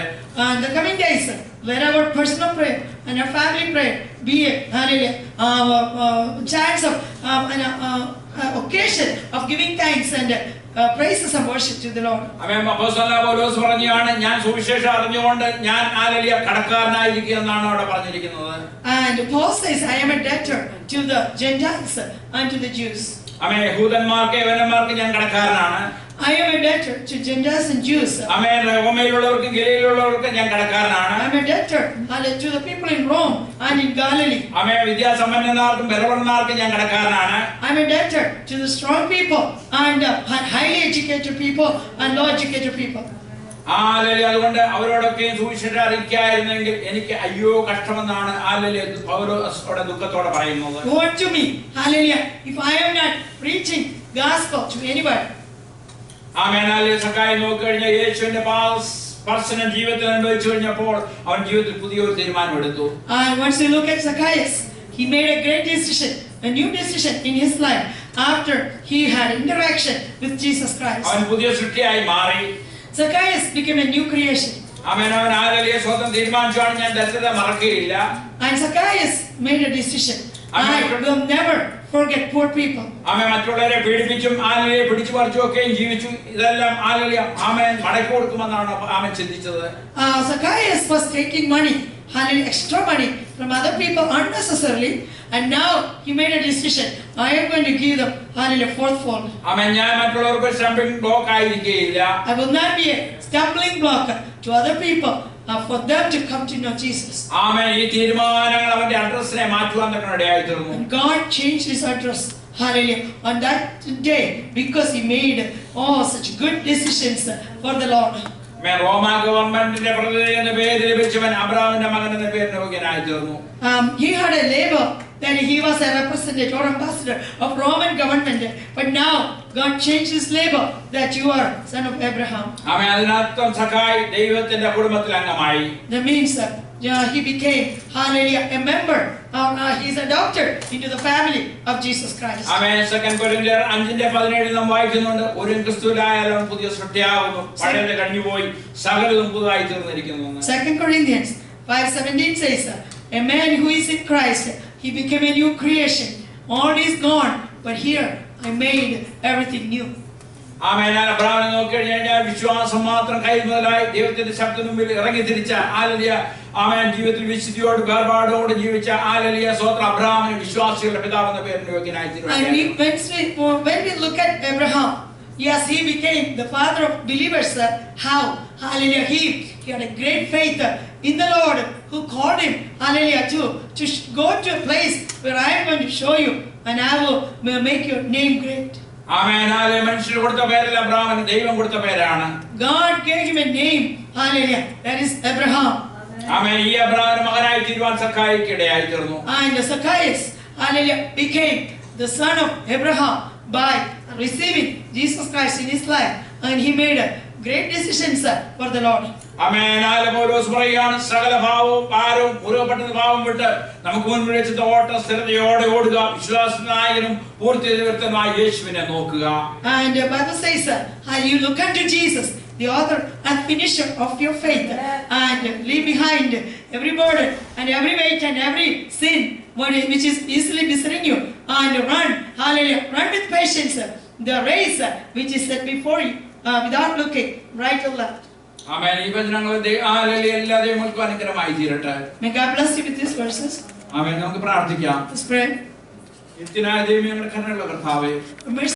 In the coming days, let our personal prayer and our family prayer be a chance of occasion of giving thanks and praises and worship to the Lord. ആമേൻ. അപ്പോസ്തലനായ പൗലോസ് പറഞ്ഞാണ്, ഞാൻ സുവിശേഷം അറിഞ്ഞുകൊണ്ട് ഞാൻ ആലലിയ കടക്കാരനായിരിക്കുക എന്നാണ് അവിടെ പറഞ്ഞിരിക്കുന്നത്. And Paul says, I am a debtor to the Gentiles and to the Jews. ആമേൻ. യഹൂദന്മാർക്ക് യവനന്മാർക്ക് ഞാൻ കടക്കാരനാണ്. I am a debtor to Gentiles and Jews. ആമേൻ. റോമയിലുള്ളവർക്കും ഗലീലയിലുള്ളവർക്കും ഞാൻ കടക്കാരനാണ്. I am a debtor to the people in Rome and in Galilee. ആമേൻ. വിദ്യാസമ്പന്നന്മാർക്കും ബലവാന്മാർക്കും ഞാൻ കടക്കാരനാണ്. I am a debtor to the strong people and highly educated people and low educated people. ആലലിയ. അതുകൊണ്ട് അവരോടൊക്കെ സുവിശേഷം അറിയിക്കായിരുന്നെങ്കിൽ എനിക്ക് അയ്യോ കഷ്ടമെന്നാണ് ആലലിയ പൗലോസ് ദുഃഖത്തോടെ പറയുന്നത്. Woe to me, hallelujah, if I am not preaching gospel to anybody. ആമേൻ. ആലലിയ. സക്കായി നോക്കിക്കഴിഞ്ഞാൽ യേശുവിന്റെ സ്പർശനം ജീവിതത്തിൽ അനുഭവിച്ചു കഴിഞ്ഞപ്പോൾ അവൻ ജീവിതത്തിൽ പുതിയൊരു തീരുമാനം എടുത്തു. Once you look at Zacchaeus, he made a great decision, a new decision in his life after he had interaction with Jesus Christ. അവൻ പുതിയ സൃഷ്ടിയായി മാറി. Zacchaeus became a new creation. അവൻ ഹല്ലേലൂയ സ്വന്തം തീരുമാനിച്ചാണ്, ഞാൻ ദരിദ്രത മറക്കുകയില്ല. And Zacchaeus made a decision. I will never forget poor people. അവൻ മറ്റുള്ളവരെ പീഡിപ്പിച്ചും hallelujah പിടിച്ചു പറിച്ചുമൊക്കെയും ജീവിച്ചു. ഇതെല്ലാം ഹല്ലേലൂയ അവൻ മടക്കി കൊടുക്കുമെന്നാണ് അവൻ ചിന്തിച്ചത്. Zacchaeus was taking money, hallelujah, extra money from other people unnecessarily, and now he made a decision. I am going to give them, hallelujah, fourfold. അവൻ ഞാൻ മറ്റുള്ളവർക്ക് സ്റ്റംപിംഗ് ബ്ലോക്ക് ആയിരിക്കുകയില്ല. I will not be a stumbling block to other people for them to come to know Jesus. അവൻ ഈ തീരുമാനങ്ങൾ അവന്റെ അഡ്രസ്സിനെ മാറ്റുവാൻ തന്നെ ഇടയായിത്തീർന്നു. And God changed his address, hallelujah, on that day because he made such good decisions for the Lord. റോമ ഗവൺമെന്റിന്റെ പ്രതിനിധി എന്ന പേര് ലഭിച്ചവൻ അബ്രഹാമിന്റെ മകൻ എന്ന പേരിന് യോഗ്യനായി തീർന്നു. He had a label that he was a representative or ambassador of Roman government, but now God changed his label that you are son of Abraham. അവൻ അതിനർത്ഥം സഖായി ദൈവത്തിന്റെ കുടുംബത്തിൽ അംഗമായി. That means he became, hallelujah, a member. He's adopted into the family of Jesus Christ. അവൻ 2 കൊരിന്ത്യർ 5:17 നാം വായിക്കുന്നുണ്ട്, ഒരു ക്രിസ്തുവിലായാലും പുതിയ സൃഷ്ടിയാകുന്നു, പഴയത് കഴിഞ്ഞുപോയി സകലതും പുതുതായി തീർന്നിരിക്കുന്നു. 2 Corinthians 5:17 says, a man who is in Christ, he became a new creation. All is gone, but here I made everything new. ആമേൻ. അബ്രഹാമിനെ നോക്കിക്കഴിഞ്ഞാൽ വിശ്വാസം മാത്രം കൈ മുതലായി ദൈവത്തിന്റെ ശബ്ദത്തിന് മുമ്പിൽ ഇറങ്ങി തിരിച്ച ഹല്ലേലൂയ, ആമേൻ, ജീവിതത്തിൽ വിശുദ്ധിയോട് വേർപാടോട് ജീവിച്ച ഹല്ലേലൂയ സ്വതന്ത്ര അബ്രഹാമിന് വിശ്വാസികളുടെ പിതാവ് എന്ന പേരിന് യോഗ്യനായി തീർന്നു. And when we look at Abraham, yes, he became the father of believers. How? Hallelujah. He had a great faith in the Lord who called him, hallelujah, to go to a place where I am going to show you and I will make your name great. ആമേൻ. മനുഷ്യർ കൊടുത്ത പേരല്ല, അബ്രഹാമിന് ദൈവം കൊടുത്ത പേരാണ്. God gave him a name, hallelujah, that is Abraham. ആമേൻ. ഈ അബ്രഹാമിന്റെ മകനായി തീരുവാൻ സഖായിക്ക് ഇടയായി തീർന്നു. And Zacchaeus, hallelujah, became the son of Abraham by receiving Jesus Christ in his life, and he made great decisions for the Lord. ആമേൻ. പൗലോസ് പറയുകയാണ്, സകല ഭാവവും ഭാരവും മുറുകപ്പെട്ട ഭാവം വിട്ട് നമുക്ക് മുൻപിൽ വെച്ച ഓട്ടം സ്ഥിരതയോടെ ഓടുക, വിശ്വാസനായകനും പൂർത്തിവരുത്തനുമായ യേശുവിനെ നോക്കുക. And the Bible says, you look unto Jesus, the author and finisher of your faith, and leave behind every burden and every weight and every sin which is easily besetting you, and run, hallelujah, run with patience the race which is set before you, without looking right or left. ആമേൻ. ഈ വചനങ്ങൾ എല്ലാ ദൈവങ്ങൾക്കും അനുഗ്രഹമായി തീരട്ടെ. May God bless you with these verses. ആമേൻ. നമുക്ക് പ്രാർത്ഥിക്കാം. Let's pray. നിത്യനായ ദൈവമേ, ഞങ്ങളുടെ കരുണയുള്ള കർത്താവേ,